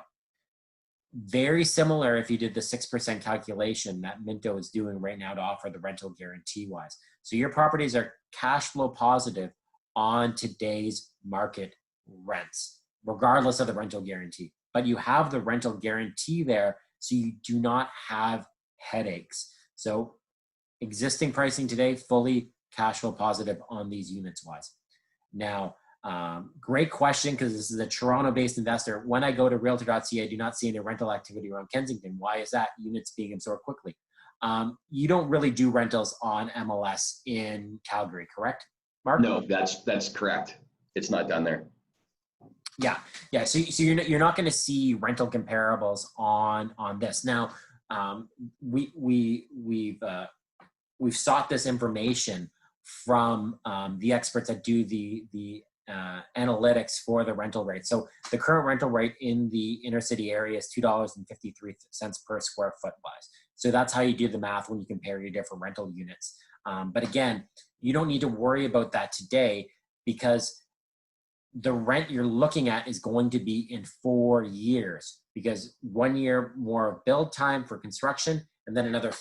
S1: Very similar if you did the 6% calculation that Minto is doing right now to offer the rental guarantee wise. So your properties are cash flow positive on today's market rents, regardless of the rental guarantee. But you have the rental guarantee there, so you do not have headaches. So existing pricing today, fully cash flow positive on these units wise. Now, great question, because this is a Toronto-based investor. When I go to realtor.ca, I do not see any rental activity around Kensington. Why is that? Units being absorbed quickly. You don't really do rentals on MLS in Calgary, correct, Mark?
S3: No, that's correct. It's not done there.
S1: Yeah. So you're not going to see rental comparables on this. Now, we've sought this information from the experts that do the analytics for the rental rate. So the current rental rate in the inner city area is $2.53 per square foot wise. So that's how you do the math when you compare your different rental units. But again, you don't need to worry about that today, because the rent you're looking at is going to be in 4 years, because 1 year more of build time for construction and then another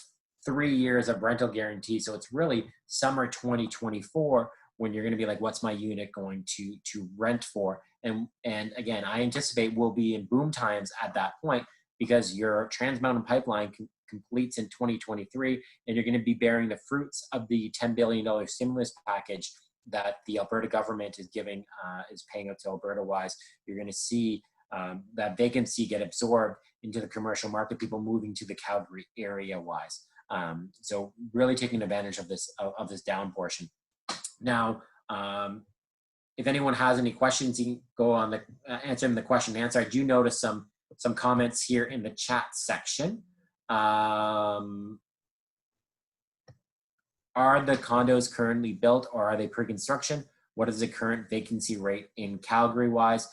S1: 3 years of rental guarantee. So it's really summer 2024 when you're going to be like, what's my unit going to rent for? And again, I anticipate we'll be in boom times at that point, because your Trans Mountain Pipeline completes in 2023, and you're going to be bearing the fruits of the $10 billion stimulus package that the Alberta government is giving, is paying out to Alberta wise. You're going to see that vacancy get absorbed into the commercial market, people moving to the Calgary area wise. So really taking advantage of this down portion. Now, if anyone has any questions, you can go on the answering the question and answer. I do notice some comments here in the chat section. Are the condos currently built, or are they pre-construction? What is the current vacancy rate in Calgary wise?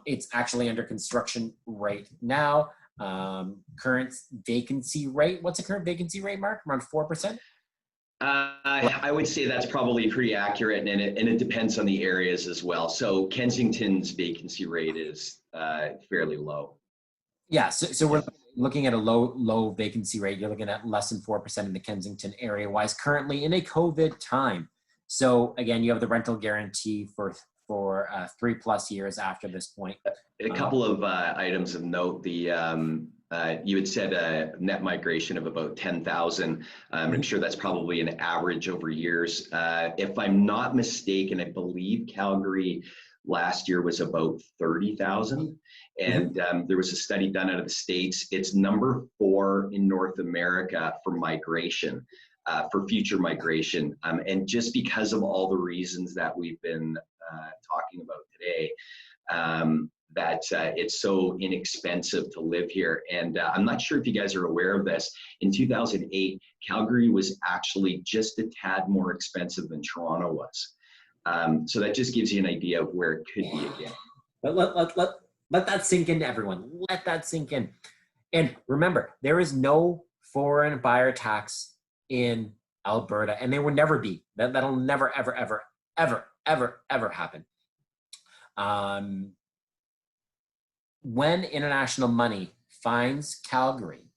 S1: It's actually under construction right now. Current vacancy rate, what's the current vacancy rate, Mark? Around 4%?
S3: I would say that's probably pretty accurate, and it depends on the areas as well. So Kensington's vacancy rate is fairly low.
S1: Yeah, so we're looking at a low vacancy rate. You're looking at less than 4% in the Kensington area wise currently in a COVID time. So again, you have the rental guarantee for 3+ years after this point.
S3: A couple of items of note. You had said a net migration of about 10,000. I'm sure that's probably an average over years. If I'm not mistaken, I believe Calgary last year was about 30,000. And there was a study done out of the States. It's number 4 in North America for migration, for future migration. And just because of all the reasons that we've been talking about today, that it's so inexpensive to live here. And I'm not sure if you guys are aware of this. In 2008, Calgary was actually just a tad more expensive than Toronto was. So that just gives you an idea of where it could be again.
S1: But let that sink into everyone. Let that sink in. And remember, there is no foreign buyer tax in Alberta, and there will never be. That'll never, ever, ever, ever, ever, ever happen. When international money finds Calgary,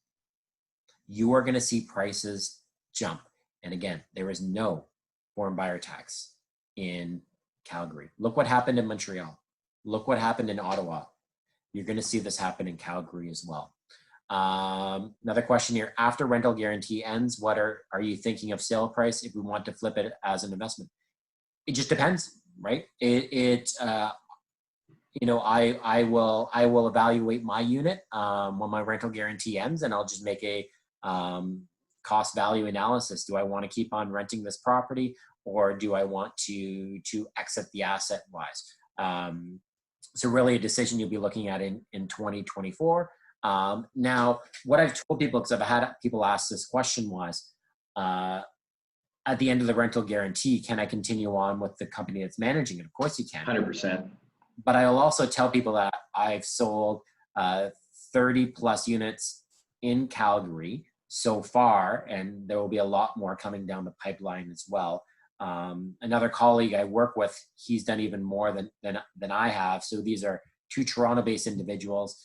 S1: you are going to see prices jump. And again, there is no foreign buyer tax in Calgary. Look what happened in Montreal. Look what happened in Ottawa. You're going to see this happen in Calgary as well. Another question here. After rental guarantee ends, what are you thinking of sale price if we want to flip it as an investment? It just depends, right? I will evaluate my unit when my rental guarantee ends, and I'll just make a cost value analysis. Do I want to keep on renting this property, or do I want to exit the asset wise? So really a decision you'll be looking at in 2024. Now, what I've told people, because I've had people ask this question, was at the end of the rental guarantee, can I continue on with the company that's managing it? Of course you can.
S3: 100%.
S1: But I'll also tell people that I've sold 30+ units in Calgary so far, and there will be a lot more coming down the pipeline as well. Another colleague I work with, he's done even more than I have. So these are 2 Toronto-based individuals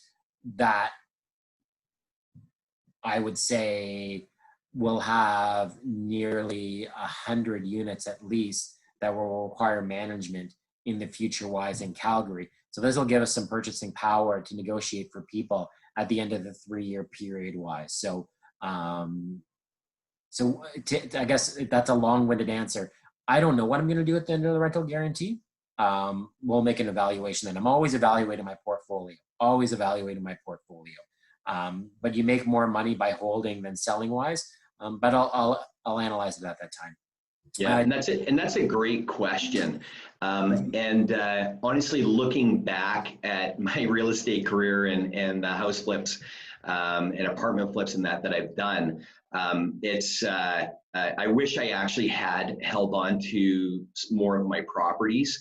S1: that I would say will have nearly 100 units at least that will require management in the future wise in Calgary. So this will give us some purchasing power to negotiate for people at the end of the 3-year period wise. So, I guess that's a long-winded answer. I don't know what I'm going to do at the end of the rental guarantee. We'll make an evaluation, and I'm always evaluating my portfolio, but you make more money by holding than selling wise. But I'll analyze it at that time.
S3: Yeah, and that's it. And that's a great question. Honestly, looking back at my real estate career and house flips and apartment flips and that I've done, I wish I actually had held on to more of my properties.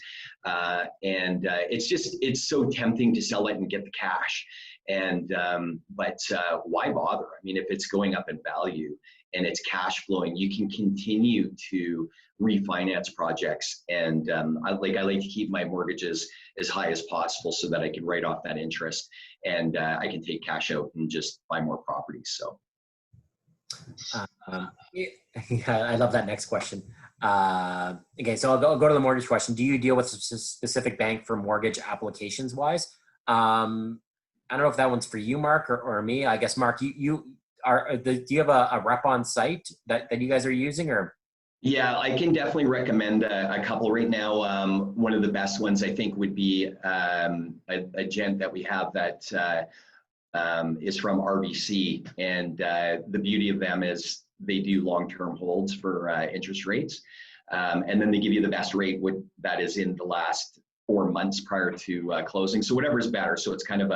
S3: It's so tempting to sell it and get the cash. But why bother? I mean, if it's going up in value and it's cash flowing, you can continue to refinance projects. And I like to keep my mortgages as high as possible so that I can write off that interest, and I can take cash out and just buy more properties. So.
S1: I love that next question. Okay, so I'll go to the mortgage question. Do you deal with a specific bank for mortgage applications wise? I don't know if that one's for you, Mark, or me. I guess, Mark, do you have a rep on site that you guys are using, or?
S3: Yeah, I can definitely recommend a couple right now. One of the best ones I think would be a gent that we have that is from RBC, and the beauty of them is they do long-term holds for interest rates, and then they give you the best rate that is in the last 4 months prior to closing. So whatever is better. So it's kind of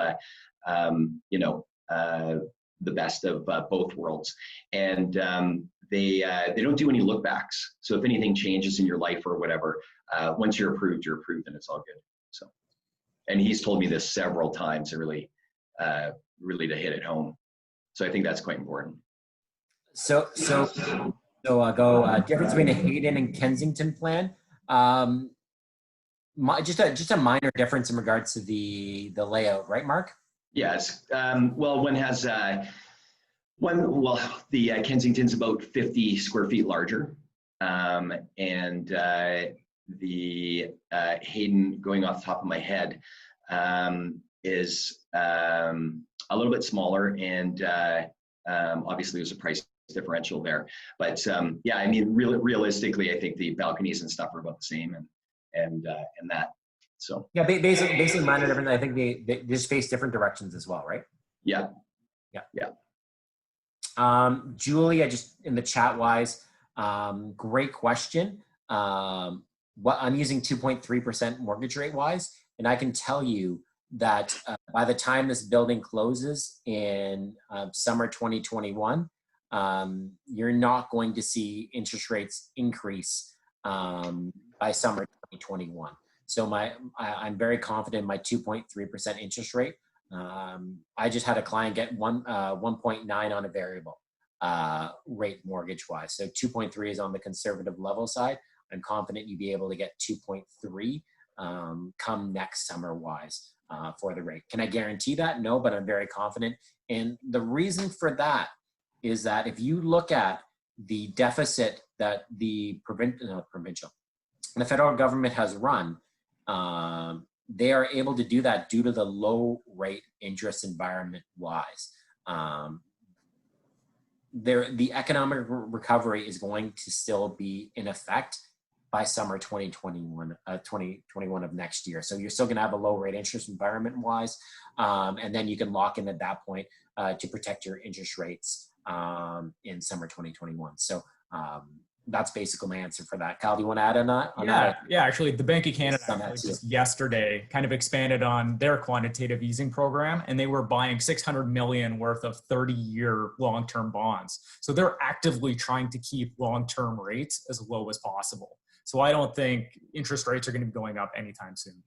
S3: the best of both worlds. And they don't do any look backs. So if anything changes in your life or whatever, once you're approved, and it's all good. So, and he's told me this several times, really to hit it home. So I think that's quite important.
S1: So I'll go difference between a Hayden and Kensington plan. Just a minor difference in regards to the layout, right, Mark?
S3: Yes. Well, one has the Kensington's about 50 square feet larger, and the Hayden, going off the top of my head, is a little bit smaller, and obviously there's a price differential there. But yeah, I mean, realistically, I think the balconies and stuff are about the same, and that. So
S1: yeah, basically mine are different. I think they just face different directions as well, right?
S3: yeah,
S1: Yeah.
S3: yeah.
S1: Julie, I just in the chat wise, great question. What I'm using 2.3% mortgage rate wise, and I can tell you that by the time this building closes in summer 2021, you're not going to see interest rates increase by summer 2021. So I'm very confident in my 2.3% interest rate. I just had a client get 1.9 on a variable rate mortgage wise. So 2.3 is on the conservative level side. I'm confident you'd be able to get 2.3 come next summer wise for the rate. Can I guarantee that? No, but I'm very confident. And the reason for that is that if you look at the deficit that the the federal government has run, they are able to do that due to the low rate interest environment wise. The economic recovery is going to still be in effect by summer 2021 of next year. So you're still going to have a low rate interest environment wise, and then you can lock in at that point to protect your interest rates in summer 2021. So that's basically my answer for that. Kyle, do you want to add on that?
S2: Yeah. Actually, the Bank of Canada just yesterday kind of expanded on their quantitative easing program, and they were buying $600 million worth of 30-year long-term bonds. So they're actively trying to keep long-term rates as low as possible. So I don't think interest rates are going to be going up anytime soon.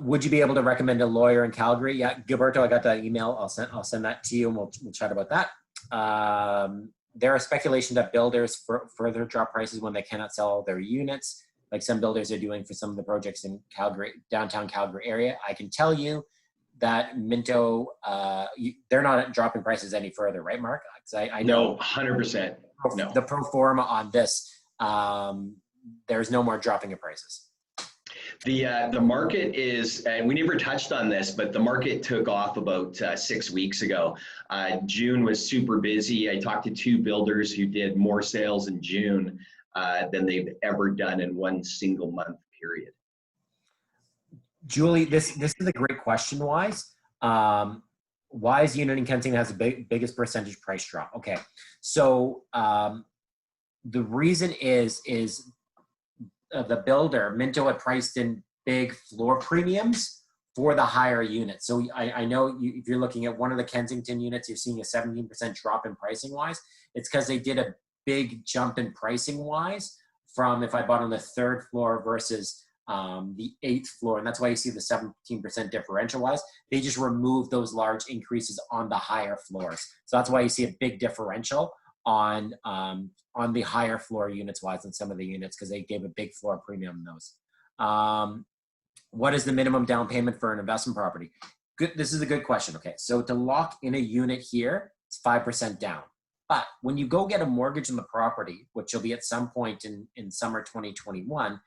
S1: Would you be able to recommend a lawyer in Calgary? Yeah, Gilberto, I got that email. I'll send that to you, and we'll chat about that. There are speculation that builders further drop prices when they cannot sell their units, like some builders are doing for some of the projects in Calgary, downtown Calgary area. I can tell you that Minto, they're not dropping prices any further, right, Mark? I know
S3: 100%. No.
S1: The pro forma on this, there's no more dropping of prices.
S3: The market is, and we never touched on this, but the market took off about 6 weeks ago. June was super busy. I talked to 2 builders who did more sales in June than they've ever done in one single month period.
S1: Julie, this is a great question, Wise. Wise unit in Kensington has the biggest percentage price drop. Okay, so the reason is the builder, Minto, had priced in big floor premiums for the higher units. So I know if you're looking at one of the Kensington units, you're seeing a 17% drop in pricing wise. It's because they did a big jump in pricing wise from if I bought on the 3rd floor versus the 8th floor. And that's why you see the 17% differential wise. They just removed those large increases on the higher floors. So that's why you see a big differential on the higher floor units wise than some of the units, because they gave a big floor premium on those. What is the minimum down payment for an investment property? Good. This is a good question. Okay, so to lock in a unit here, it's 5% down. But when you go get a mortgage on the property, which will be at some point in summer 2021,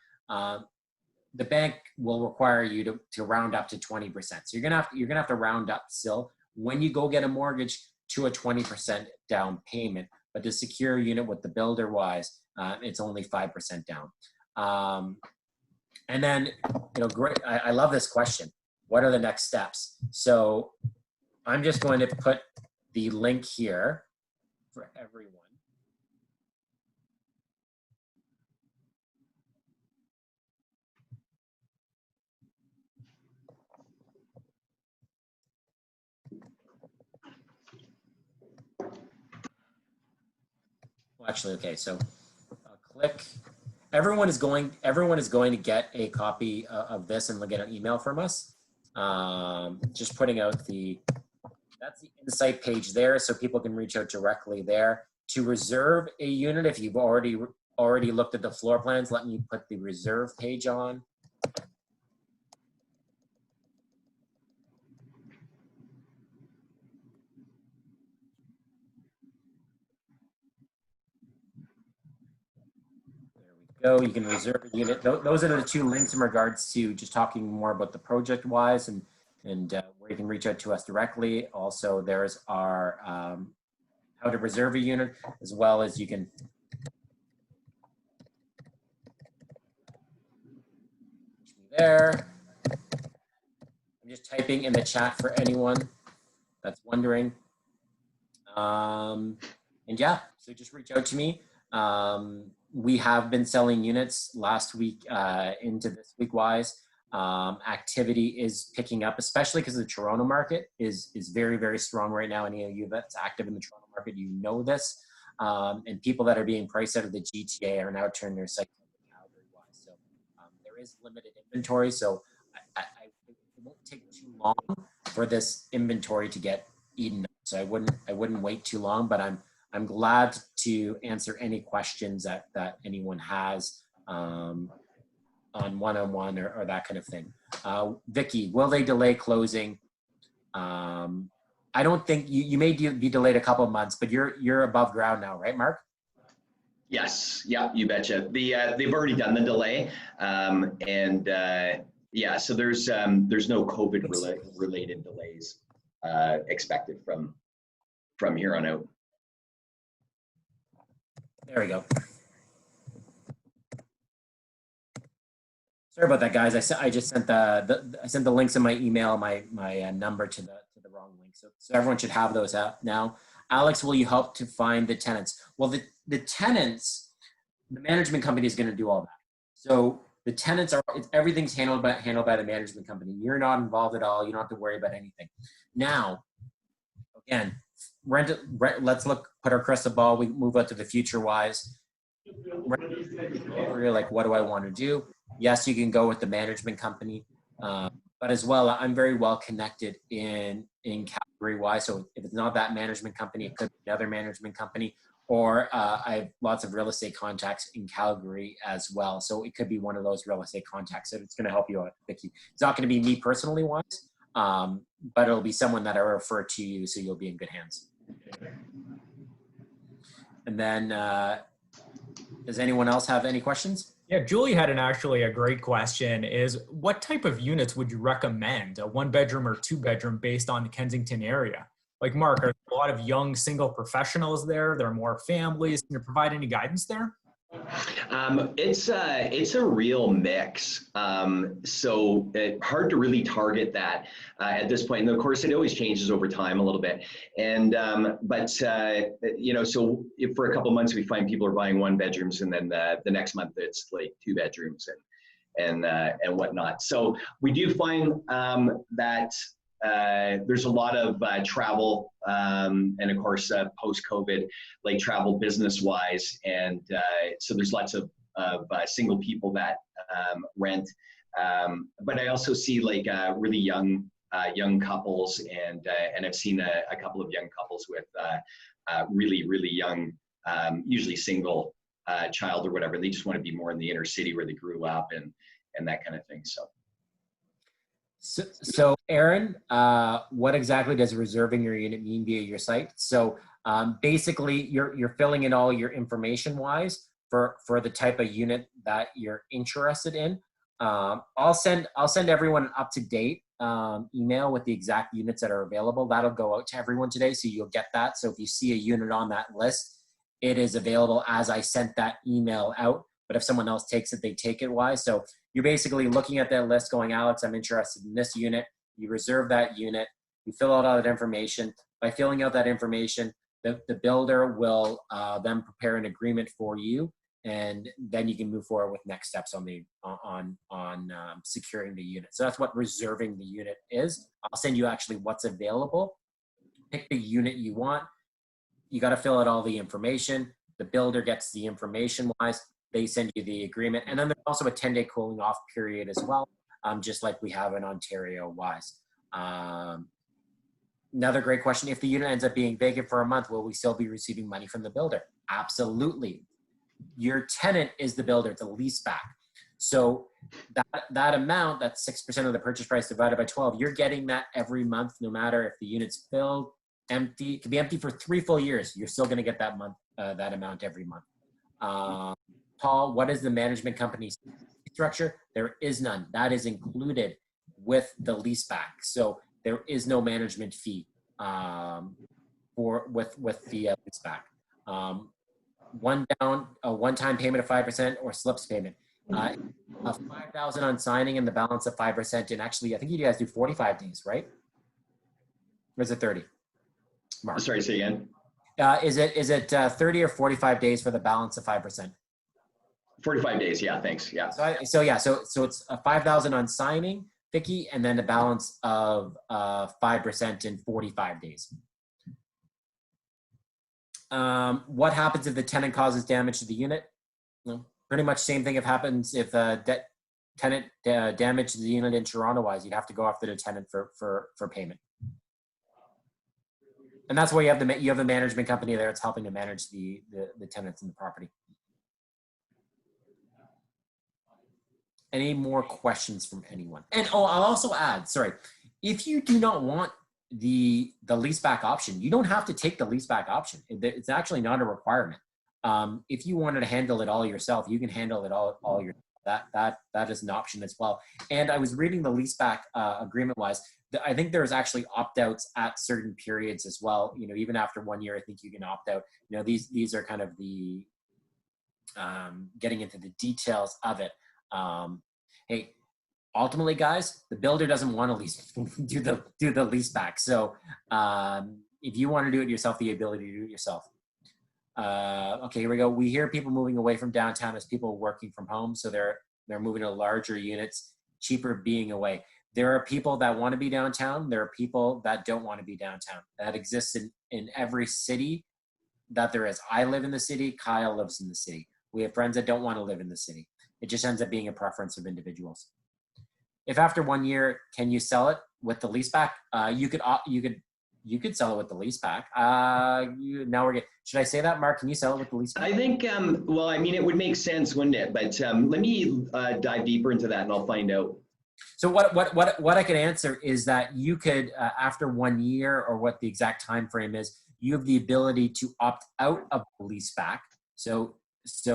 S1: the bank will require you to round up to 20%. So you're gonna have to round up still when you go get a mortgage to a 20% down payment. But to secure a unit with the builder wise, it's only 5% down. And then, great. I love this question. What are the next steps? So I'm just going to put the link here for everyone. Actually, okay, so click. Everyone is going to get a copy of this, and they'll get an email from us. Just putting out that's the insight page there, so people can reach out directly there to reserve a unit. If you've already looked at the floor plans, let me put the reserve page on. go. You can reserve a unit. Those are the two links in regards to just talking more about the project wise and where you can reach out to us directly. Also, there's our how to reserve a unit, as well as you can there. I'm just typing in the chat for anyone that's wondering. And yeah, so just reach out to me. We have been selling units last week into this week wise. Activity is picking up, especially because the Toronto market is very, very strong right now. Any of you that's active in the Toronto market, you know this. And people that are being priced out of the GTA are now turning their sights on Calgary wise. So there is limited inventory. So it won't take too long for this inventory to get eaten up. So I wouldn't wait too long, but I'm glad to answer any questions that anyone has on one-on-one or that kind of thing. Vicky, will they delay closing? I don't think you may be delayed a couple of months, but you're above ground now, right, Mark?
S3: Yes, yeah, you betcha. They've already done the delay, yeah, so there's no COVID related delays expected from here on out.
S1: There we go. Sorry about that, guys. I just sent I sent the links in my email, my number to the wrong link. So everyone should have those out now. Alex, will you help to find the tenants? Well, the tenants, the management company is going to do all that. So the tenants everything's handled by the management company. You're not involved at all. You don't have to worry about anything. Now, again, let's put our crystal ball. We move out to the future wise. You're like, what do I want to do? Yes, you can go with the management company, but as well, I'm very well connected in Calgary wise. So if it's not that management company, it could be another management company, or I have lots of real estate contacts in Calgary as well. So it could be one of those real estate contacts. So it's going to help you out, Vicky. It's not going to be me personally wise, but it'll be someone that I refer to you, so you'll be in good hands. And then, does anyone else have any questions?
S2: Yeah, Julie had actually a great question is what type of units would you recommend, a 1-bedroom or 2-bedroom based on the Kensington area? Like Mark, are there a lot of young single professionals there? There are more families. Can you provide any guidance there?
S3: It's a real mix. So hard to really target that at this point. And of course, it always changes over time a little bit. And you know, so if for a couple of months we find people are buying 1-bedrooms, and then the next month it's like 2-bedrooms and whatnot. So we do find that there's a lot of travel and of course post-COVID, like travel business-wise, and so there's lots of single people that rent. But I also see like really young couples, and I've seen a couple of young couples with really young, usually single child or whatever. They just want to be more in the inner city where they grew up and that kind of thing.
S1: So Aaron, what exactly does reserving your unit mean via your site? So basically, you're filling in all your information wise for the type of unit that you're interested in. I'll send everyone an up-to-date email with the exact units that are available. That'll go out to everyone today, so you'll get that. So if you see a unit on that list, it is available as I sent that email out. But if someone else takes it, they take it wise. So you're basically looking at that list going, Alex, I'm interested in this unit. You reserve that unit. You fill out all that information. By filling out that information, the builder will then prepare an agreement for you, and then you can move forward with next steps on securing the unit. So that's what reserving the unit is. I'll send you actually what's available. Pick the unit you want. You got to fill out all the information. The builder gets the information wise. They send you the agreement. And then there's also a 10-day cooling off period as well, just like we have in Ontario wise. Another great question. If the unit ends up being vacant for a month, will we still be receiving money from the builder? Absolutely. Your tenant is the builder. It's a lease back. So that amount, that's 6% of the purchase price divided by 12, you're getting that every month, no matter if the unit's filled, empty. It could be empty for 3 full years. You're still going to get that amount every month. Paul, what is the management company's structure? There is none. That is included with the lease back. So there is no management fee with the lease back. A one-time payment of 5% or slips payment. A 5,000 on signing and the balance of 5%. And actually, I think you guys do 45 days, right? Or is it 30? Mark.
S3: Sorry, say again.
S1: Is it 30 or 45 days for the balance of 5%?
S3: 45 days. Yeah, thanks. Yeah.
S1: So it's a 5,000 on signing, Vicky, and then the balance of 5% in 45 days. What happens if the tenant causes damage to the unit? Well, pretty much same thing if happens if tenant damages the unit in Toronto-wise. You'd have to go after the tenant for payment. And that's why you have the management company there. It's helping to manage the tenants in the property. Any more questions from anyone? And I'll also add, sorry, if you do not want the leaseback option, you don't have to take the leaseback option. It's actually not a requirement. If you wanted to handle it all yourself, you can handle it all your. That is an option as well. And I was reading the leaseback agreement wise. I think there's actually opt-outs at certain periods as well. You know, even after 1 year, I think you can opt out. You know, these are kind of the getting into the details of it. Hey, ultimately, guys, the builder doesn't want to do the lease back. So if you want to do it yourself, the ability to do it yourself. Okay, here we go. We hear people moving away from downtown as people working from home. So they're moving to larger units, cheaper being away. There are people that want to be downtown. There are people that don't want to be downtown. That exists in every city that there is. I live in the city. Kyle lives in the city. We have friends that don't want to live in the city. It just ends up being a preference of individuals. If after 1 year, can you sell it with the lease back? You could sell it with the lease back. Now we're getting. Should I say that, Mark? Can you sell it with the lease back?
S3: I think. Well, I mean, it would make sense, wouldn't it? But let me dive deeper into that, and I'll find out.
S1: So what I could answer is that you could after 1 year, or what the exact time frame is, you have the ability to opt out of the lease back. So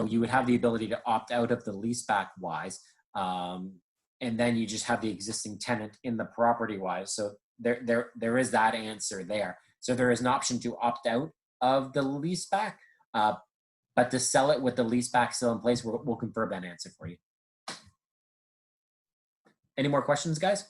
S1: you would have the ability to opt out of the lease back wise, and then you just have the existing tenant in the property wise. So there is that answer there. So there is an option to opt out of the lease back, but to sell it with the lease back still in place, we'll confirm that answer for you. Any more questions, guys?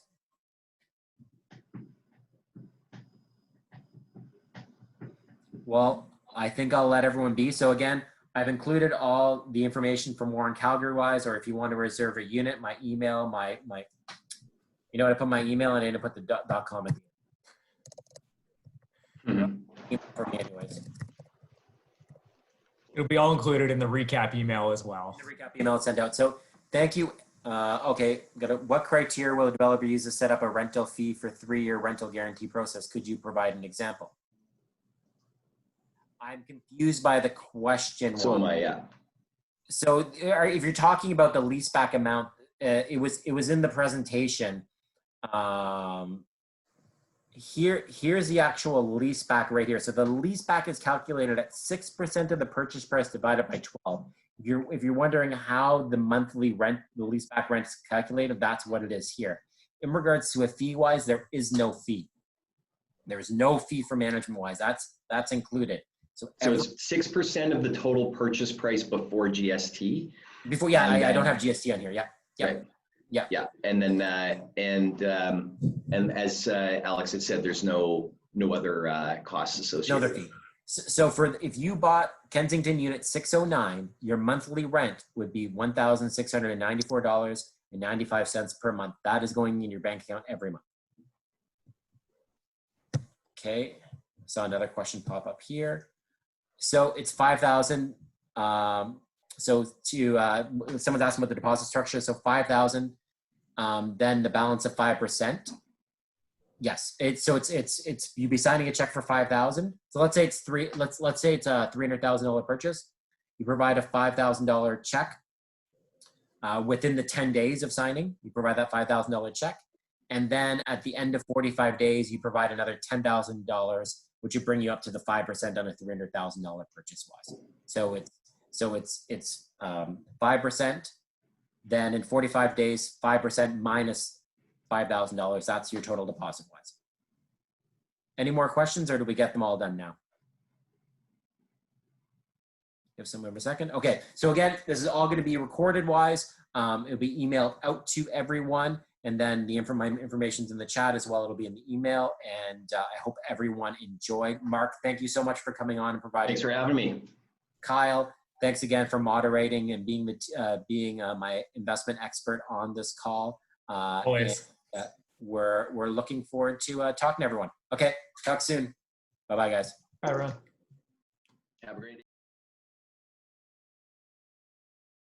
S1: Well, I think I'll let everyone be. So again, I've included all the information from Warren Calgary wise, or if you want to reserve a unit, my email, my you know what, I put my email and I didn't put the .com at the end. For me anyways.
S2: It'll be all included in the recap email as well.
S1: The recap email sent out. So thank you. Okay, what criteria will a developer use to set up a rental fee for 3-year rental guarantee process? Could you provide an example? I'm confused by the question.
S3: So am I, yeah.
S1: So if you're talking about the lease back amount, it was in the presentation. Here's the actual lease back right here. So the lease back is calculated at 6% of the purchase price divided by 12. If you're wondering how the monthly rent, the lease back rent is calculated, that's what it is here. In regards to a fee wise, there is no fee. There is no fee for management wise. That's included. So
S3: it's 6% of the total purchase price before GST.
S1: Before, yeah, I don't have GST on here. Yeah, yeah,
S3: right.
S1: Yeah.
S3: And then and as Alex had said, there's no other costs associated.
S1: No other fee. So if you bought Kensington Unit 609, your monthly rent would be $1,694.95 per month. That is going in your bank account every month. Okay, saw another question pop up here. So it's $5,000. So someone's asking about the deposit structure. So $5,000, then the balance of 5%. Yes, it's you'd be signing a check for $5,000. So let's say it's a $300,000 purchase. You provide a $5,000 check within the 10 days of signing. You provide that $5,000 check, and then at the end of 45 days, you provide another $10,000, which would bring you up to the 5% on a $300,000 purchase wise. So So it's 5%. Then in 45 days, 5% minus $5,000. That's your total deposit wise. Any more questions, or do we get them all done now? Give someone a second. Okay, so again, this is all going to be recorded wise. It'll be emailed out to everyone, and then the information's in the chat as well. It'll be in the email, and I hope everyone enjoyed. Mark, thank you so much for coming on and providing.
S3: Thanks for having me.
S1: Kyle, thanks again for moderating and being my investment expert on this call.
S2: Always.
S1: And, we're looking forward to talking to everyone. Okay, talk soon. Bye-bye, guys.
S2: Bye, everyone.
S3: Have a great day.